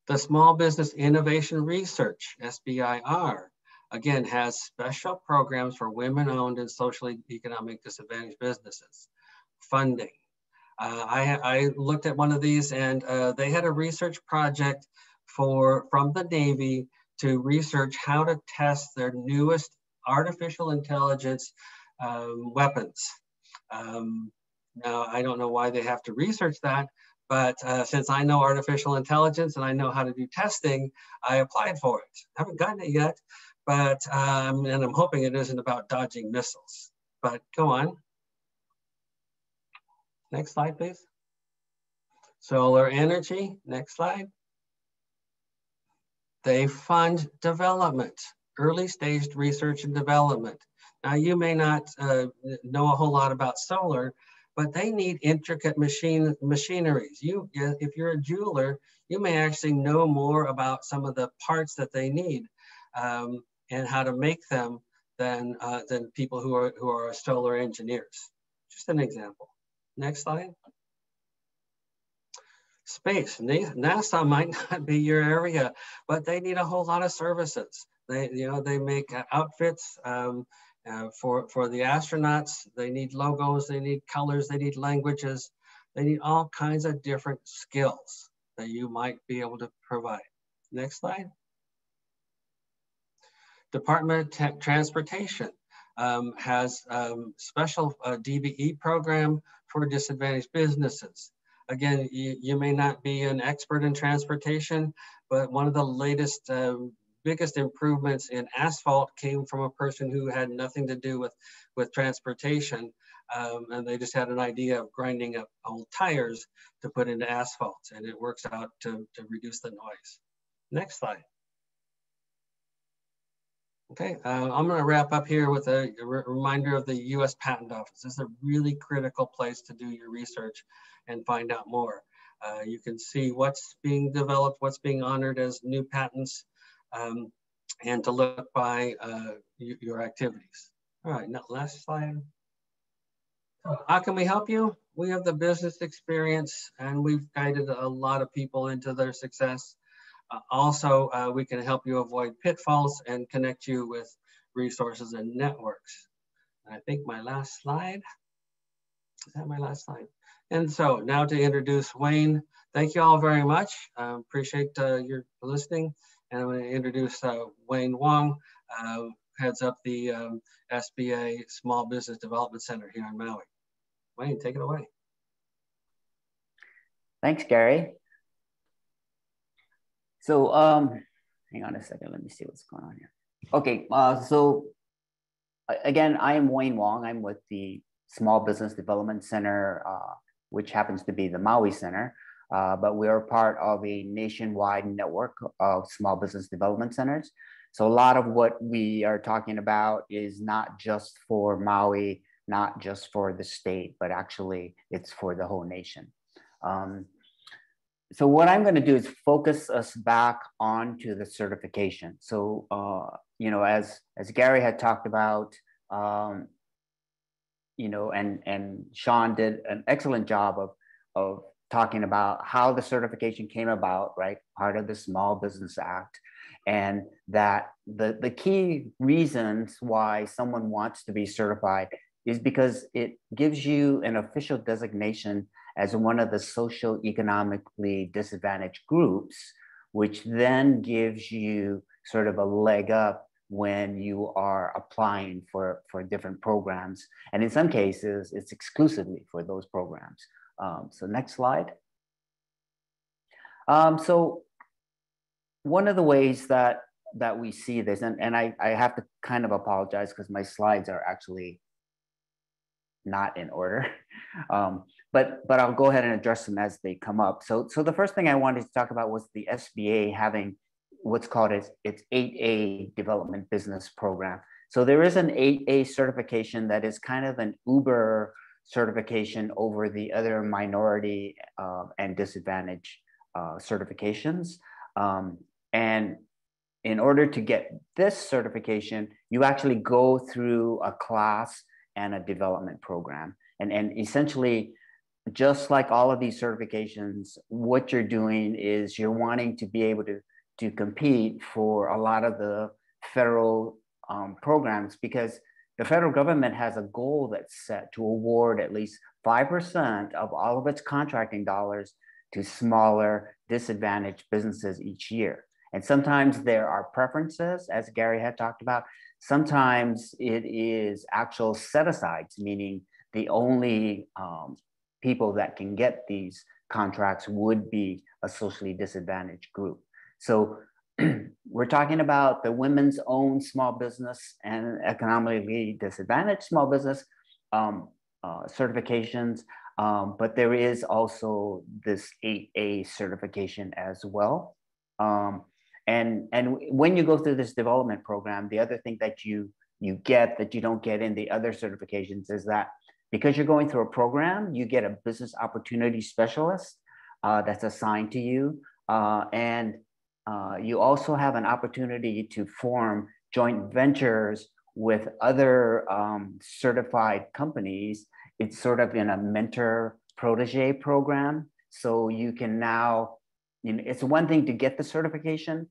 The Small Business Innovation Research, SBIR, again, has special programs for women-owned and socially economic disadvantaged businesses. Funding. I looked at one of these and they had a research project from the Navy to research how to test their newest artificial intelligence weapons. Now, I don't know why they have to research that, but since I know artificial intelligence and I know how to do testing, I applied for it. Haven't gotten it yet, but and I'm hoping it isn't about dodging missiles, but go on. Next slide, please. Solar energy, next slide. They fund development, early stage research and development. Now you may not know a whole lot about solar, but they need intricate machineries. If you're a jeweler, you may actually know more about some of the parts that they need and how to make them than people who are solar engineers. Just an example. Next slide. Space. NASA might not be your area, but they need a whole lot of services. They make outfits for the astronauts. They need logos, they need colors, they need languages. They need all kinds of different skills that you might be able to provide. Next slide. Department of Transportation has special DBE program for disadvantaged businesses. Again, you may not be an expert in transportation, but one of the latest biggest improvements in asphalt came from a person who had nothing to do with transportation. And they just had an idea of grinding up old tires to put into asphalt, and it works out to reduce the noise. Next slide. Okay, I'm going to wrap up here with a reminder of the U.S. Patent Office. This is a really critical place to do your research and find out more. You can see what's being developed, what's being honored as new patents, and to look by your activities. All right, now last slide. So how can we help you? We have the business experience and we've guided a lot of people into their success. Also, we can help you avoid pitfalls and connect you with resources and networks. I think my last slide, is that my last slide? And so now to introduce Wayne. Thank you all very much. Appreciate your listening. And I'm going to introduce Wayne Wong, heads up the SBA Small Business Development Center here in Maui. Wayne, take it away. Thanks, Gary. So hang on a second, let me see what's going on here. Okay, so again, I am Wayne Wong. I'm with the Small Business Development Center, which happens to be the Maui Center, but we are part of a nationwide network of small business development centers. So a lot of what we are talking about is not just for Maui, not just for the state, but actually it's for the whole nation. So what I'm going to do is focus us back onto the certification. So, you know, as Gary had talked about, you know, and Sean did an excellent job of talking about how the certification came about, right? Part of the Small Business Act. And that the key reasons why someone wants to be certified is because it gives you an official designation as one of the socio-economically disadvantaged groups, which then gives you sort of a leg up when you are applying for different programs. And in some cases, it's exclusively for those programs. So next slide. So one of the ways that we see this, and I have to kind of apologize because my slides are actually not in order, but I'll go ahead and address them as they come up. So the first thing I wanted to talk about was the SBA having what's called its 8A Development Business Program. So there is an 8A certification that is kind of an Uber certification over the other minority and disadvantaged certifications. And in order to get this certification, you actually go through a class and a development program. And essentially, just like all of these certifications, what you're doing is you're wanting to be able to compete for a lot of the federal programs, because the federal government has a goal that's set to award at least 5% of all of its contracting dollars to smaller disadvantaged businesses each year. And sometimes there are preferences, as Gary had talked about. Sometimes it is actual set-asides, meaning the only people that can get these contracts would be a socially disadvantaged group. So we're talking about the women's own small business and economically disadvantaged small business certifications, but there is also this 8A certification as well. And when you go through this development program, the other thing that you get that you don't get in the other certifications is that because you're going through a program, you get a business opportunity specialist that's assigned to you. And you also have an opportunity to form joint ventures with other certified companies. It's sort of in a mentor protege program. So you can now, you know, it's one thing to get the certification,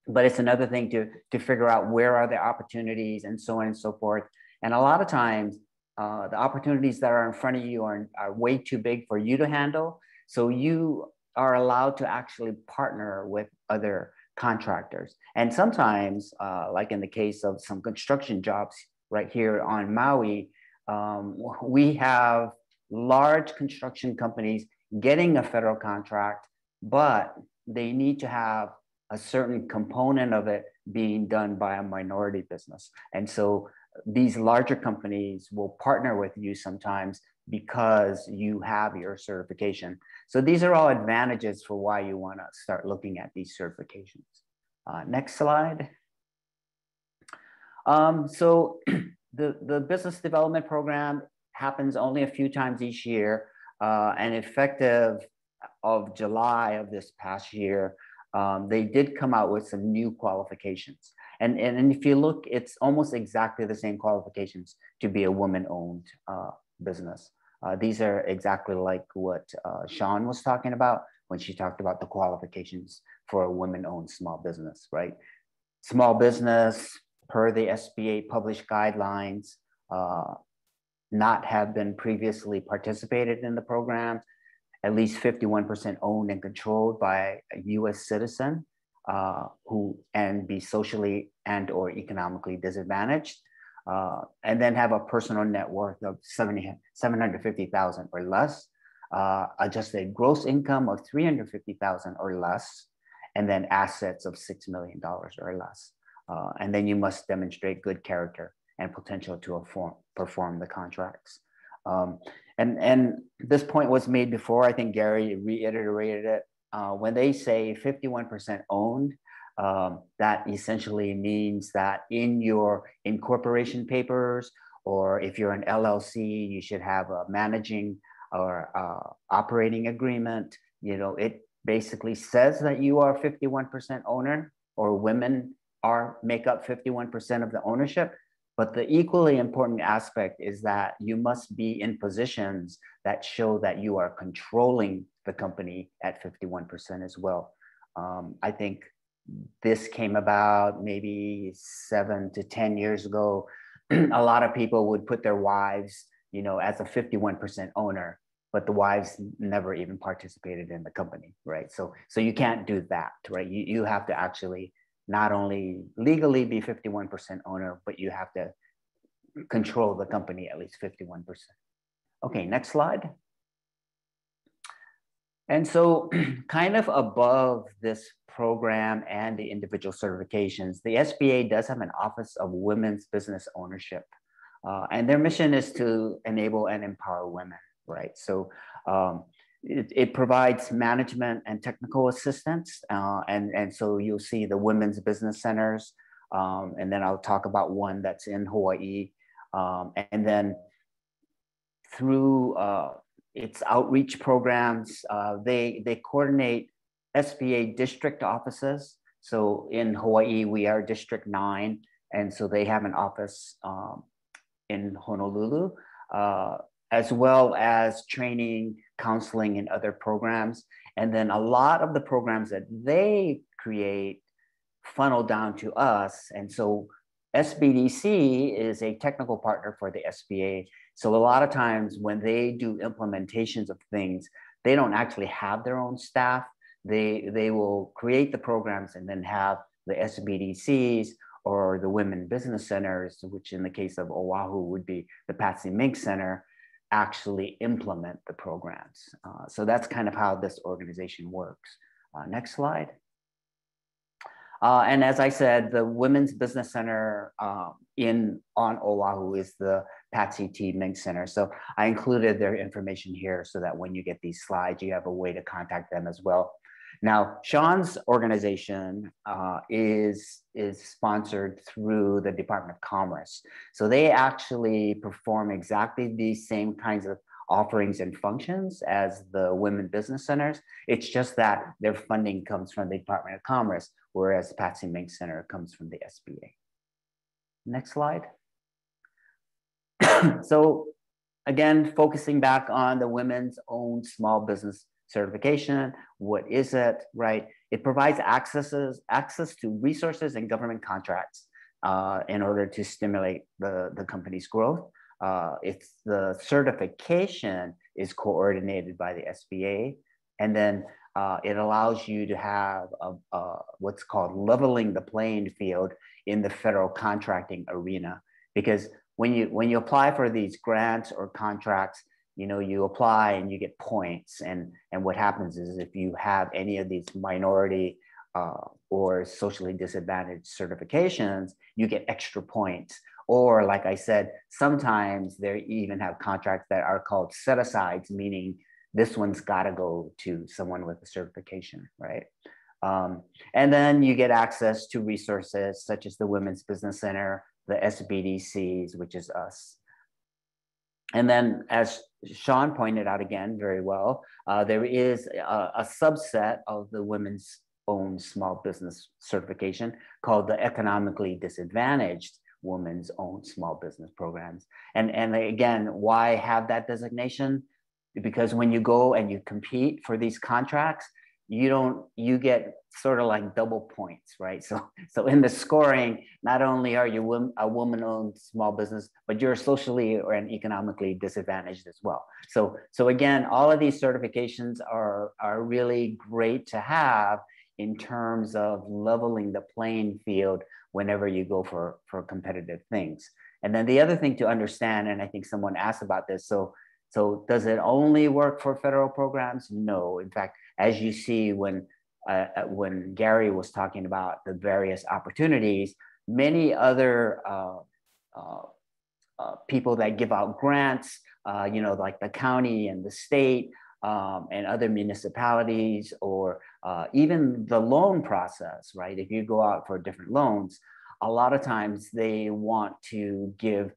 but it's another thing to figure out where are the opportunities and so on and so forth. And a lot of times, the opportunities that are in front of you are way too big for you to handle. So you are allowed to actually partner with other contractors. And sometimes, like in the case of some construction jobs right here on Maui, we have large construction companies getting a federal contract, but they need to have a certain component of it being done by a minority business. And so these larger companies will partner with you sometimes because you have your certification. So these are all advantages for why you want to start looking at these certifications. Next slide. So the business development program happens only a few times each year, and effective of July of this past year, they did come out with some new qualifications. And if you look, it's almost exactly the same qualifications to be a woman-owned business. These are exactly like what Sean was talking about when she talked about the qualifications for a women-owned small business, right? Small business, per the SBA published guidelines, not have been previously participated in the program, at least 51% owned and controlled by a US citizen and be socially and or economically disadvantaged, and then have a personal net worth of 750,000 or less, adjusted gross income of 350,000 or less, and then assets of $6 million or less. And then you must demonstrate good character and potential to perform the contracts. And this point was made before. I think Gary reiterated it. When they say 51% owned, that essentially means that in your incorporation papers, or if you're an LLC, you should have a managing or operating agreement. You know, it basically says that you are 51% owner, or women make up 51% of the ownership. But the equally important aspect is that you must be in positions that show that you are controlling the company at 51% as well. I think this came about maybe 7 to 10 years ago. A lot of people would put their wives, you know, as a 51% owner, but the wives never even participated in the company, right? So you can't do that, right? You have to actually not only legally be 51% owner, but you have to control the company at least 51%. Okay, next slide. And so kind of above this program and the individual certifications, the SBA does have an Office of Women's Business Ownership. And their mission is to enable and empower women, right? So it provides management and technical assistance. And so you'll see the Women's Business Centers. And then I'll talk about one that's in Hawaii. And then through its outreach programs, they coordinate SBA district offices. So in Hawaii, we are District 9. And so they have an office in Honolulu, as well as training, counseling, and other programs. And then a lot of the programs that they create funnel down to us. And so SBDC is a technical partner for the SBA. So a lot of times when they do implementations of things, they don't actually have their own staff. They will create the programs and then have the SBDCs or the Women Business Centers, which in the case of Oahu would be the Patsy Mink Center, actually implement the programs. So that's kind of how this organization works. Next slide. And as I said, the Women's Business Center on Oahu is the Patsy T. Mink Center. So I included their information here so that when you get these slides, you have a way to contact them as well. Now, Sean's organization is sponsored through the Department of Commerce. So they actually perform exactly these same kinds of offerings and functions as the Women Business Centers. It's just that their funding comes from the Department of Commerce, whereas Patsy Mink Center comes from the SBA. Next slide. So again, focusing back on the women's own small business certification. What is it, right? It provides access to resources and government contracts in order to stimulate the company's growth. It's the certification is coordinated by the SBA, and then it allows you to have what's called leveling the playing field in the federal contracting arena. Because when you apply for these grants or contracts, you know, you apply and you get points, and what happens is if you have any of these minority or socially disadvantaged certifications, you get extra points. Or like I said, sometimes they even have contracts that are called set-asides, meaning this one's got to go to someone with a certification, right? And then you get access to resources such as the Women's Business Center, the SBDCs, which is us. And then as Sean pointed out again very well, there is a subset of the women's own small business certification called the economically disadvantaged, women's owned small business programs. And again, why have that designation? Because when you go and you compete for these contracts, you get sort of like double points, right? So in the scoring, not only are you a woman-owned small business, but you're socially and economically disadvantaged as well. So again, all of these certifications are really great to have in terms of leveling the playing field whenever you go for competitive things. And then the other thing to understand, and I think someone asked about this, so does it only work for federal programs? No. In fact, as you see when Gary was talking about the various opportunities, many other people that give out grants, like the county and the state and other municipalities, or even the loan process, right? If you go out for different loans, a lot of times they want to give,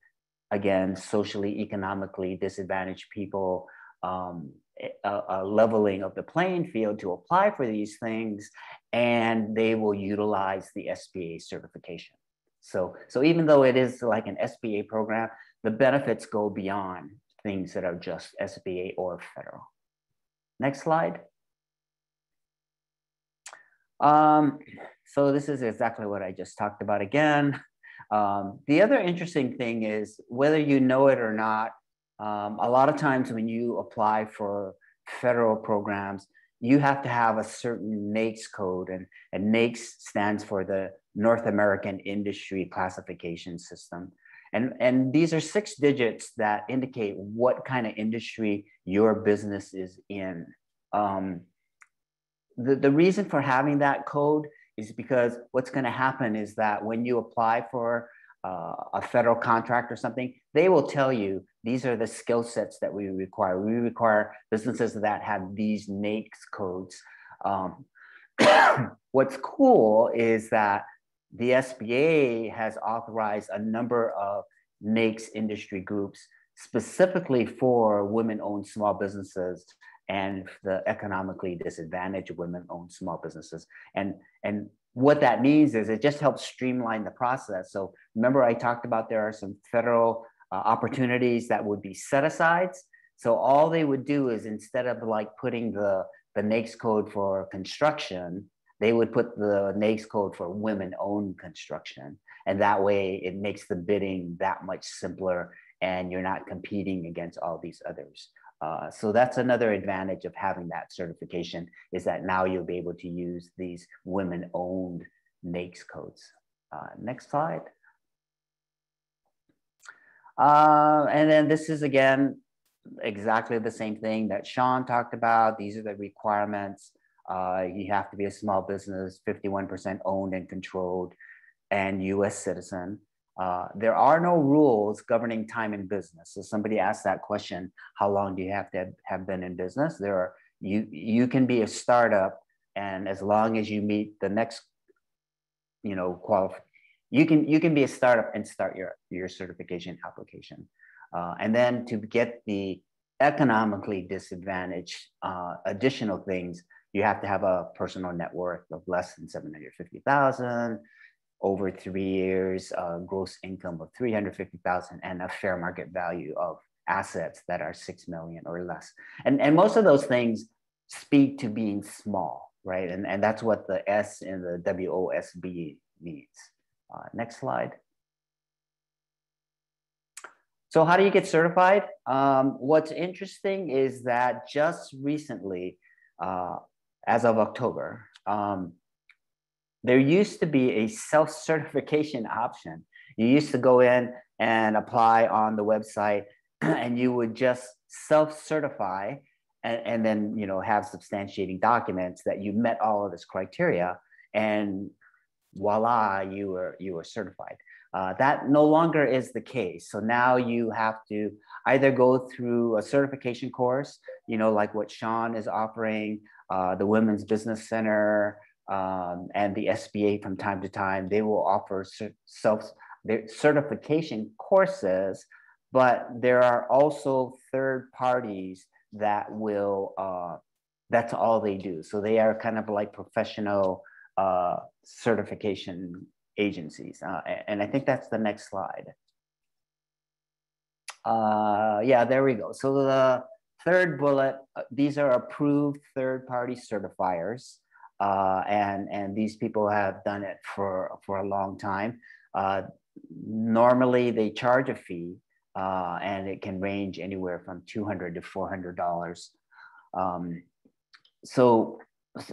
again, socially, economically disadvantaged people a leveling of the playing field to apply for these things, and they will utilize the SBA certification. So even though it is like an SBA program, the benefits go beyond things that are just SBA or federal. Next slide. So this is exactly what I just talked about again. The other interesting thing is, whether you know it or not, a lot of times when you apply for federal programs, you have to have a certain NAICS code, and NAICS stands for the North American Industry Classification System. And these are 6 digits that indicate what kind of industry your business is in. The reason for having that code is because what's going to happen is that when you apply for a federal contract or something, they will tell you these are the skill sets that we require. We require businesses that have these NAICS codes. What's cool is that the SBA has authorized a number of NAICS industry groups specifically for women-owned small businesses and the economically disadvantaged women-owned small businesses. And what that means is it just helps streamline the process. So remember, I talked about there are some federal opportunities that would be set-asides. So all they would do is, instead of like putting the NAICS code for construction, they would put the NAICS code for women-owned construction. And that way it makes the bidding that much simpler, and you're not competing against all these others. So that's another advantage of having that certification, is that now you'll be able to use these women-owned NAICS codes. Next slide. And then this is, again, exactly the same thing that Sean talked about. These are the requirements. You have to be a small business, 51% owned and controlled, and US citizen. There are no rules governing time in business. So somebody asked that question, how long do you have to have been in business? You can be a startup, and as long as you meet the next, you can be a startup and start your certification application. And then to get the economically disadvantaged additional things, you have to have a personal net worth of less than $750,000, over 3 years, gross income of $350,000, and a fair market value of assets that are $6 million or less. And most of those things speak to being small, right? And that's what the S in the WOSB means. Next slide. So how do you get certified? What's interesting is that just recently, as of October, there used to be a self-certification option. You used to go in and apply on the website, and you would just self-certify and then have substantiating documents that you met all of this criteria, and voila, you were certified. That no longer is the case. So now you have to either go through a certification course, like what Sean is offering, the Women's Business Center, and the SBA from time to time. They will offer certification courses, but there are also third parties that will, that's all they do. So they are kind of like professional certification agencies. And I think that's the next slide. Yeah, there we go. So the third bullet, these are approved third-party certifiers. And these people have done it for a long time. Normally they charge a fee, and it can range anywhere from $200 to $400. So,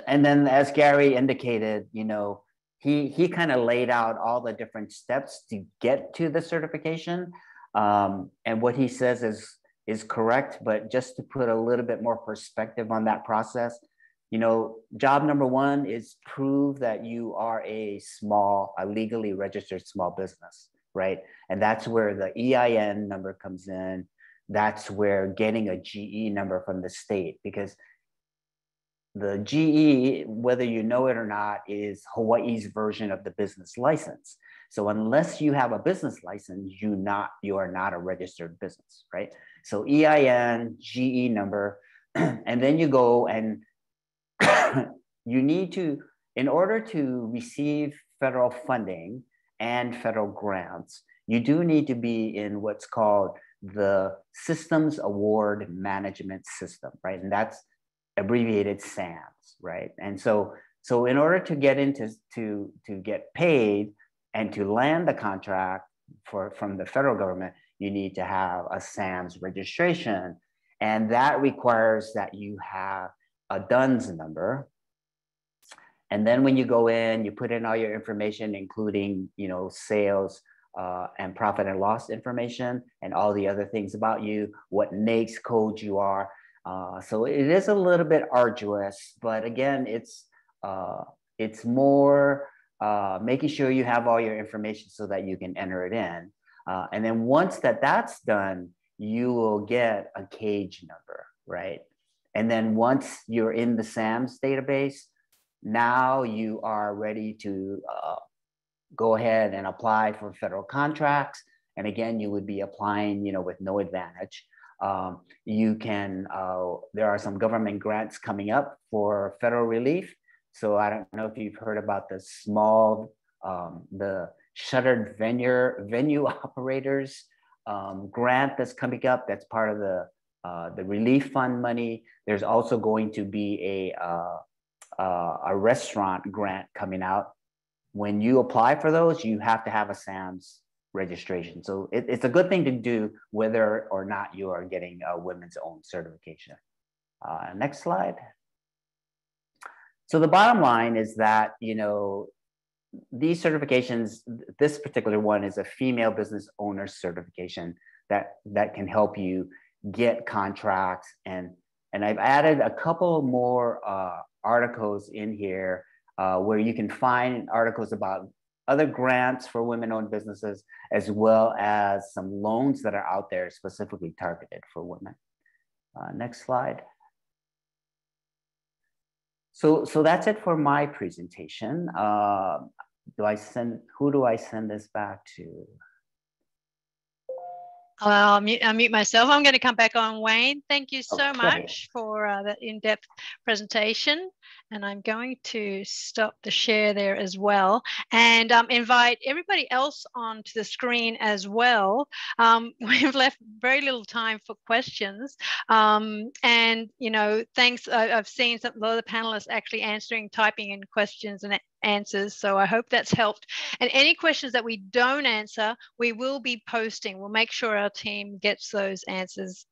and then as Gary indicated, you know, he kind of laid out all the different steps to get to the certification. And what he says is correct, but just to put a little bit more perspective on that process, you know, job number one is prove that you are a legally registered small business, right? And that's where the EIN number comes in. That's where getting a GE number from the state, because the GE, whether you know it or not, is Hawaii's version of the business license. So unless you have a business license, you are not a registered business, right? So EIN, GE number, and then you go and you need to, in order to receive federal funding and federal grants, you do need to be in what's called the Systems Award Management System, right? And that's abbreviated SAMS, right? And so in order to get into to get paid and to land the contract from the federal government, you need to have a SAMS registration, and that requires that you have a DUNS number. And then when you go in, you put in all your information, including, you know, sales and profit and loss information, and all the other things about you, what NAICS code you are. So it is a little bit arduous, but again, it's more making sure you have all your information so that you can enter it in. And then once that's done, you will get a cage number, right? And then once you're in the SAMS database, now you are ready to go ahead and apply for federal contracts. And again, you would be applying, you know, with no advantage. You can, there are some government grants coming up for federal relief. So I don't know if you've heard about the the shuttered venue operators grant that's coming up. That's part of the relief fund money. There's also going to be a restaurant grant coming out. When you apply for those, you have to have a SAMS registration. So it's a good thing to do whether or not you are getting a women's own certification. Next slide. So the bottom line is that, you know, these certifications, this particular one is a female business owner certification that can help you get contracts. And I've added a couple more articles in here where you can find articles about other grants for women-owned businesses, as well as some loans that are out there specifically targeted for women. Next slide. So that's it for my presentation. Who do I send this back to? I'll mute myself. I'm going to come back on, Wayne. Thank you so much for that in-depth presentation. And I'm going to stop the share there as well and invite everybody else onto the screen as well. We've left very little time for questions. And, you know, thanks. I've seen a lot of the panelists actually typing in questions and answers. So I hope that's helped. And any questions that we don't answer, we will be posting. We'll make sure our team gets those answers,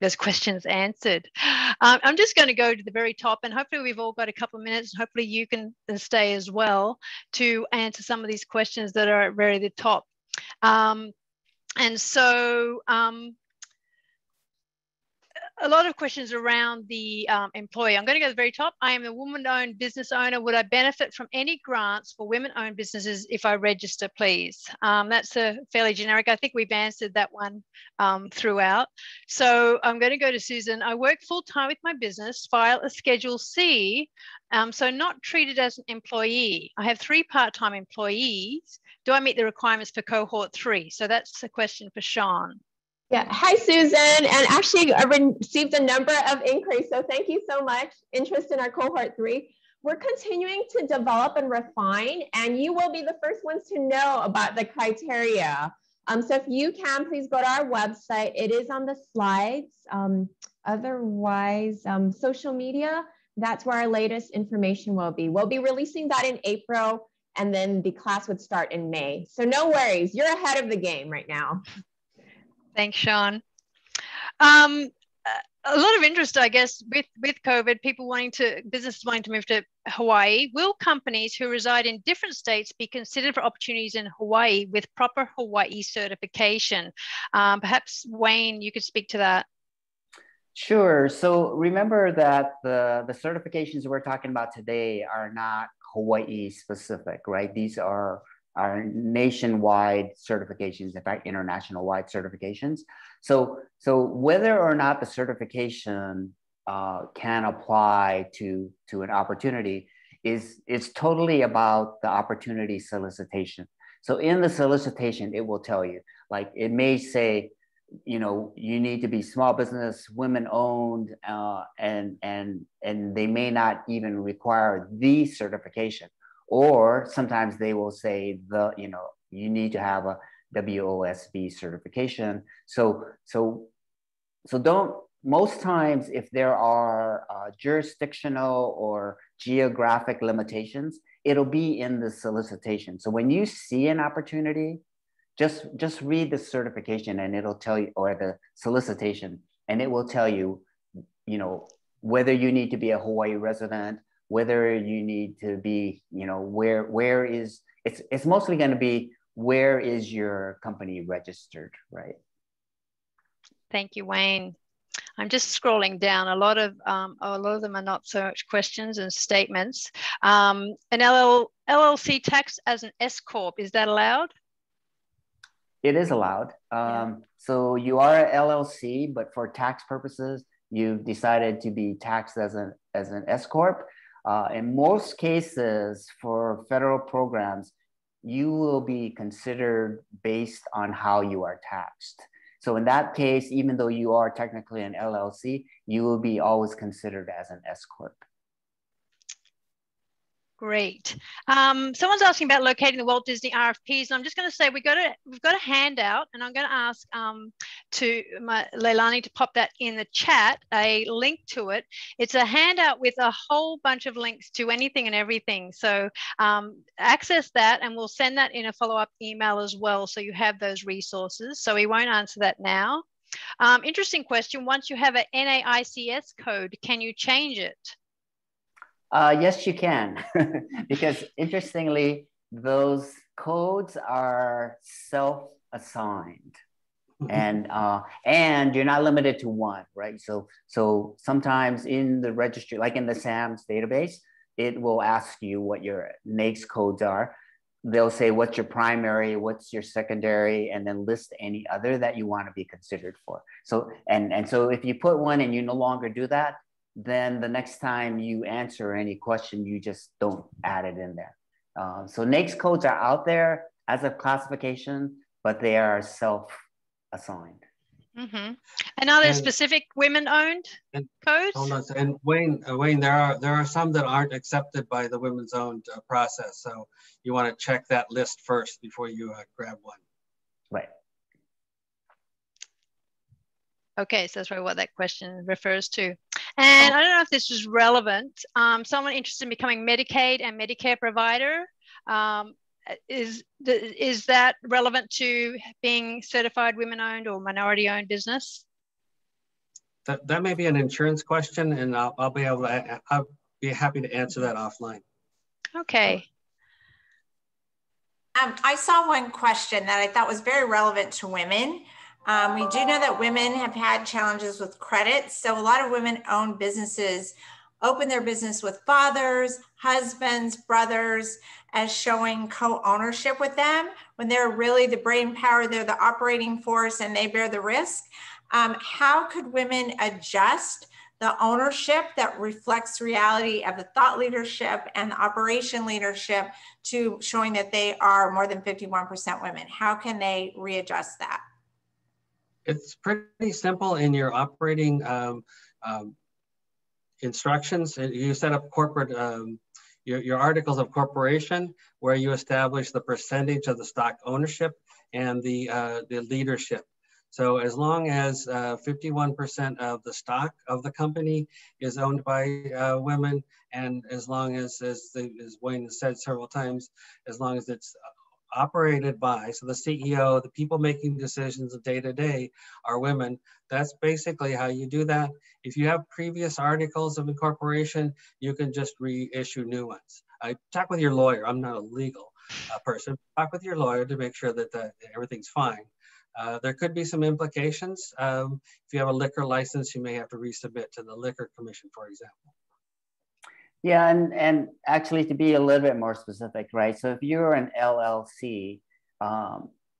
those questions answered. I'm just going to go to the very top, and hopefully we've all got a couple of minutes. Hopefully you can stay as well to answer some of these questions that are at very the top. And so a lot of questions around the employee. I'm going to go to the very top. I am a woman-owned business owner. Would I benefit from any grants for women-owned businesses if I register, please? That's a fairly generic. I think we've answered that one throughout. So I'm going to go to Susan. I work full-time with my business, file a Schedule C, so not treated as an employee. I have 3 part-time employees. Do I meet the requirements for cohort 3? So that's a question for Sean. Yeah, hi Susan, and actually I received a number of inquiries, so thank you so much. Interest in our cohort 3. we're continuing to develop and refine, and you will be the first ones to know about the criteria. So if you can, please go to our website. It is on the slides. Otherwise, social media, that's where our latest information will be. We'll be releasing that in April, and then the class would start in May. So no worries, you're ahead of the game right now. Thanks, Sean. A lot of interest, I guess, with COVID, businesses wanting to move to Hawaii. Will companies who reside in different states be considered for opportunities in Hawaii with proper Hawaii certification? Perhaps, Wayne, you could speak to that. Sure. So remember that the certifications we're talking about today are not Hawaii specific, right? These are nationwide certifications, in fact, international wide certifications. So whether or not the certification can apply to an opportunity is totally about the opportunity solicitation. So in the solicitation, it will tell you, like it may say, you know, you need to be small business, women owned, and they may not even require the certification. Or sometimes they will say you need to have a WOSB certification. So don't, most times if there are jurisdictional or geographic limitations, it'll be in the solicitation. So when you see an opportunity, just read the certification and it'll tell you, or the solicitation, and it will tell you, you know, whether you need to be a Hawaii resident, whether you need to be, you know, where is, it's mostly going to be, where is your company registered, right? Thank you, Wayne. I'm just scrolling down. A lot of them are not so much questions and statements. An LLC tax as an S Corp, is that allowed? It is allowed. So you are an LLC, but for tax purposes, you've decided to be taxed as an S Corp. In most cases for federal programs, you will be considered based on how you are taxed. So in that case, even though you are technically an LLC, you will be always considered as an S Corp. Great. Someone's asking about locating the Walt Disney RFPs, and I'm just going to say we've got a handout, and I'm going to ask Leilani to pop that in the chat, a link to it. It's a handout with a whole bunch of links to anything and everything. So access that, and we'll send that in a follow-up email as well, so you have those resources. So we won't answer that now. Interesting question. Once you have an NAICS code, can you change it? Yes, you can, because interestingly, those codes are self-assigned, and you're not limited to one, right? So sometimes in the registry, like in the SAMS database, it will ask you what your NAICS codes are. They'll say what's your primary, what's your secondary, and then list any other that you want to be considered for. So and so if you put one and you no longer do that, then the next time you answer any question, you just don't add it in there. So NAICS codes are out there as a classification, but they are self-assigned. Mm-hmm. And are there specific women-owned codes? Hold on. And Wayne, there are some that aren't accepted by the women's owned process. So you want to check that list first before you grab one. Right. Okay, so that's probably what that question refers to. And I don't know if this is relevant. Someone interested in becoming Medicaid and Medicare provider, is that relevant to being certified women-owned or minority-owned business? That may be an insurance question, and I'll be happy to answer that offline. Okay. I saw one question that I thought was very relevant to women. We do know that women have had challenges with credit. So a lot of women-owned businesses open their business with fathers, husbands, brothers, as showing co-ownership with them when they're really the brain power, they're the operating force, and they bear the risk. How could women adjust the ownership that reflects reality of the thought leadership and the operation leadership to showing that they are more than 51% women? How can they readjust that? It's pretty simple in your operating instructions. You set up corporate your articles of corporation, where you establish the percentage of the stock ownership and the leadership. So as long as 51% of the stock of the company is owned by women, and as long as Wayne has said several times, as long as it's operated by, so the CEO, the people making decisions day to day are women, that's basically how you do that. If you have previous articles of incorporation, you can just reissue new ones. Talk with your lawyer. I'm not a legal person. Talk with your lawyer to make sure that everything's fine. There could be some implications. If you have a liquor license, you may have to resubmit to the Liquor Commission, for example. Yeah, and actually to be a little bit more specific, right? So if you're an LLC,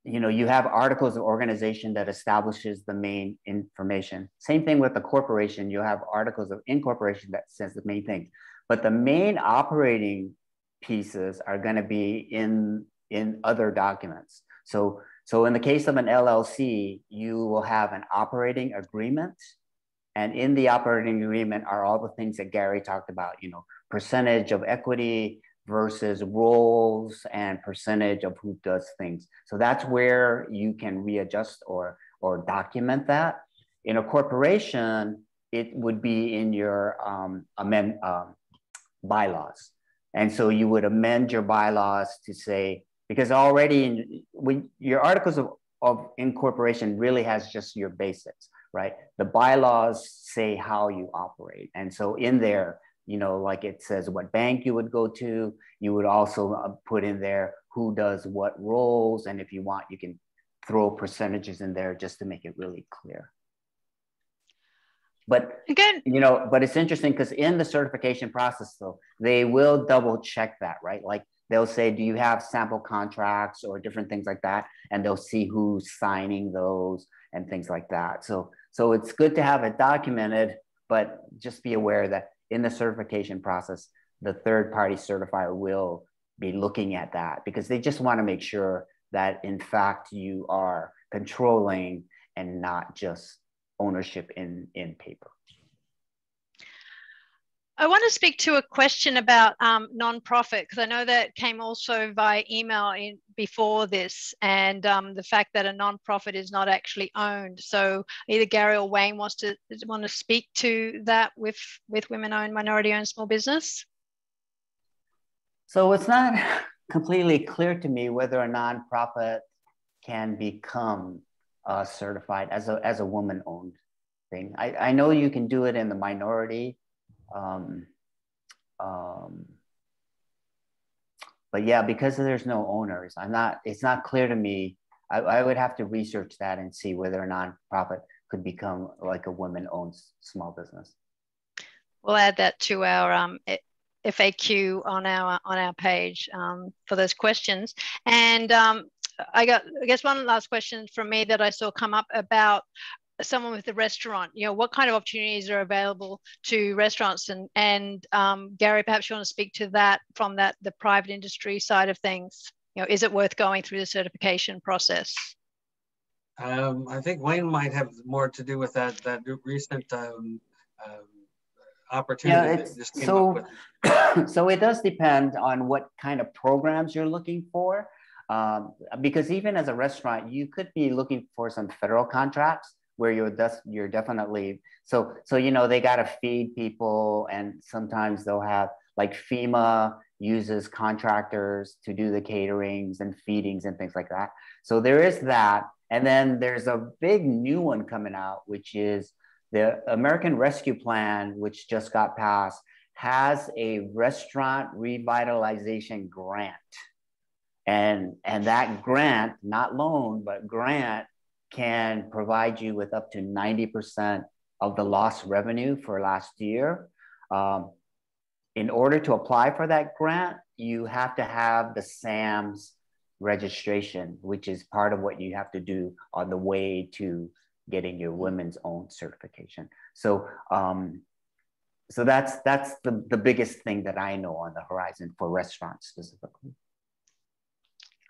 you know, you have articles of organization that establishes the main information. Same thing with the corporation, you have articles of incorporation that says the main things. But the main operating pieces are going to be in other documents. So in the case of an LLC, you will have an operating agreement. And in the operating agreement are all the things that Gary talked about, you know, percentage of equity versus roles and percentage of who does things. So that's where you can readjust or document that. In a corporation, it would be in your bylaws. And so you would amend your bylaws to say, because already your articles of incorporation really has just your basics, right? The bylaws say how you operate. And so in there, you know, like it says what bank you would go to, you would also put in there who does what roles. And if you want, you can throw percentages in there just to make it really clear. But, again, you know, but it's interesting because in the certification process, though, they will double check that, right? Like they'll say, do you have sample contracts or different things like that? And they'll see who's signing those and things like that. So it's good to have it documented, but just be aware that in the certification process, the third-party certifier will be looking at that because they just want to make sure that, in fact, you are controlling and not just ownership in paper. I want to speak to a question about nonprofit, because I know that came also via email before this, and the fact that a nonprofit is not actually owned. So either Gary or Wayne want to speak to that with women-owned, minority-owned small business. So it's not completely clear to me whether a nonprofit can become certified as a woman-owned thing. I know you can do it in the minority. But yeah, because there's no owners, it's not clear to me. I would have to research that and see whether a nonprofit could become like a women-owned small business. We'll add that to our FAQ on our page for those questions. And I guess one last question from me that I saw come up about someone with a restaurant. You know, what kind of opportunities are available to restaurants? And Gary, perhaps you want to speak to that from the private industry side of things. You know, is it worth going through the certification process? I think Wayne might have more to do with that recent opportunity. Yeah, so it does depend on what kind of programs you're looking for. Because even as a restaurant, you could be looking for some federal contracts where you're definitely, so you know, they got to feed people, and sometimes they'll have, like, FEMA uses contractors to do the caterings and feedings and things like that. So there is that. And then there's a big new one coming out, which is the American Rescue Plan, which just got passed, has a restaurant revitalization grant. And that grant, not loan, but grant, can provide you with up to 90% of the lost revenue for last year. In order to apply for that grant, you have to have the SAMS registration, which is part of what you have to do on the way to getting your women's own certification. So that's the biggest thing that I know on the horizon for restaurants specifically.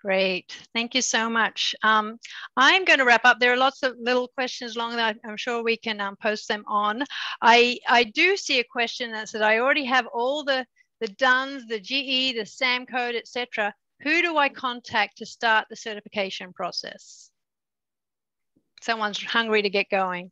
Great, thank you so much. I'm going to wrap up. There are lots of little questions along that I'm sure we can post them on. I do see a question that said, I already have all the the DUNS, the GE, the SAM code, etc., who do I contact to start the certification process? Someone's hungry to get going.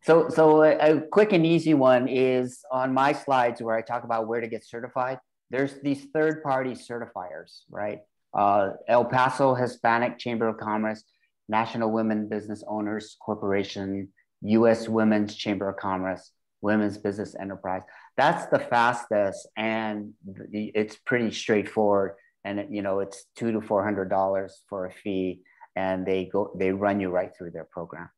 So a quick and easy one is on my slides where I talk about where to get certified. There's these third-party certifiers, right? El Paso Hispanic Chamber of Commerce, National Women Business Owners Corporation, U.S. Women's Chamber of Commerce, Women's Business Enterprise. That's the fastest, and it's pretty straightforward. And it's $200 to $400 for a fee, and they run you right through their program.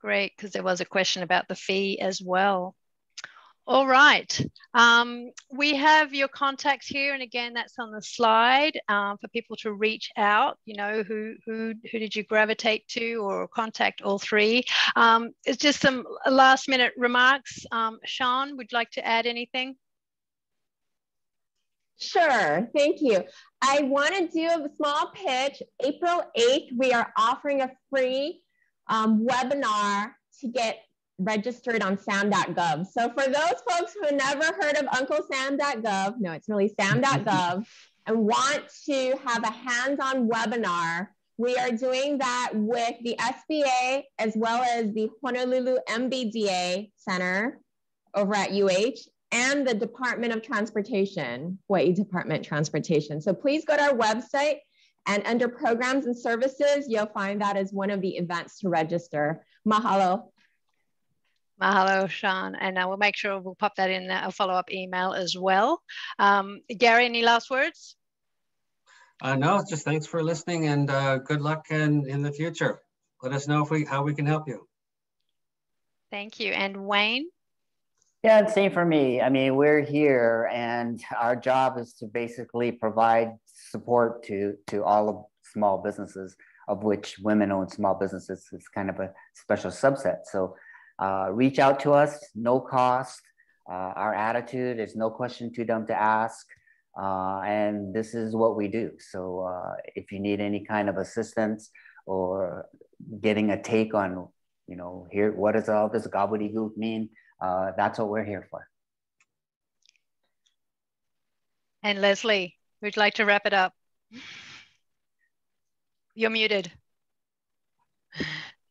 Great, because there was a question about the fee as well. All right, we have your contacts here, and again, that's on the slide for people to reach out. Who did you gravitate to or contact all three? It's just some last minute remarks. Sean, would you like to add anything? Sure, thank you. I want to do a small pitch. April 8th, we are offering a free webinar to get registered on sam.gov. So for those folks who never heard of UncleSam.gov, no, it's really sam.gov, and want to have a hands-on webinar, we are doing that with the SBA as well as the Honolulu MBDA Center over at UH and the Department of Transportation, Hawaii Department of Transportation. So please go to our website, and under programs and services, you'll find that as one of the events to register. Mahalo. Mahalo, Sean. And we'll make sure we'll pop that in a follow-up email as well. Gary, any last words? No, just thanks for listening, and good luck in the future. Let us know how we can help you. Thank you. And Wayne? Yeah, same for me. I mean, we're here, and our job is to basically provide support to all of small businesses, of which women-owned small businesses is kind of a special subset. So reach out to us, no cost. Our attitude is no question too dumb to ask. And this is what we do. So if you need any kind of assistance or getting a take on, here, what does all this gobbledygook mean? That's what we're here for. And Leslie, would you like to wrap it up? You're muted.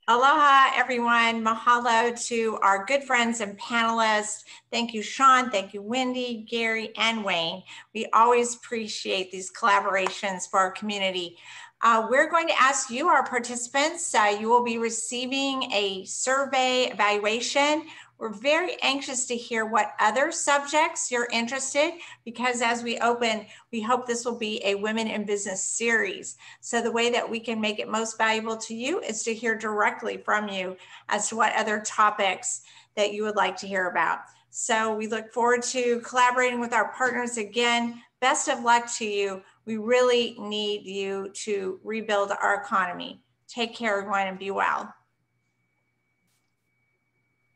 Aloha, everyone. Mahalo to our good friends and panelists. Thank you, Sean. Thank you, Wendy, Gary, and Wayne. We always appreciate these collaborations for our community. We're going to ask you, our participants, you will be receiving a survey evaluation. We're very anxious to hear what other subjects you're interested, because as we open, we hope this will be a Women in Business series. So the way that we can make it most valuable to you is to hear directly from you as to what other topics that you would like to hear about. So we look forward to collaborating with our partners again. Best of luck to you. We really need you to rebuild our economy. Take care, everyone, and be well.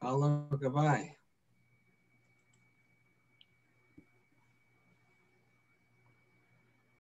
Hello, goodbye.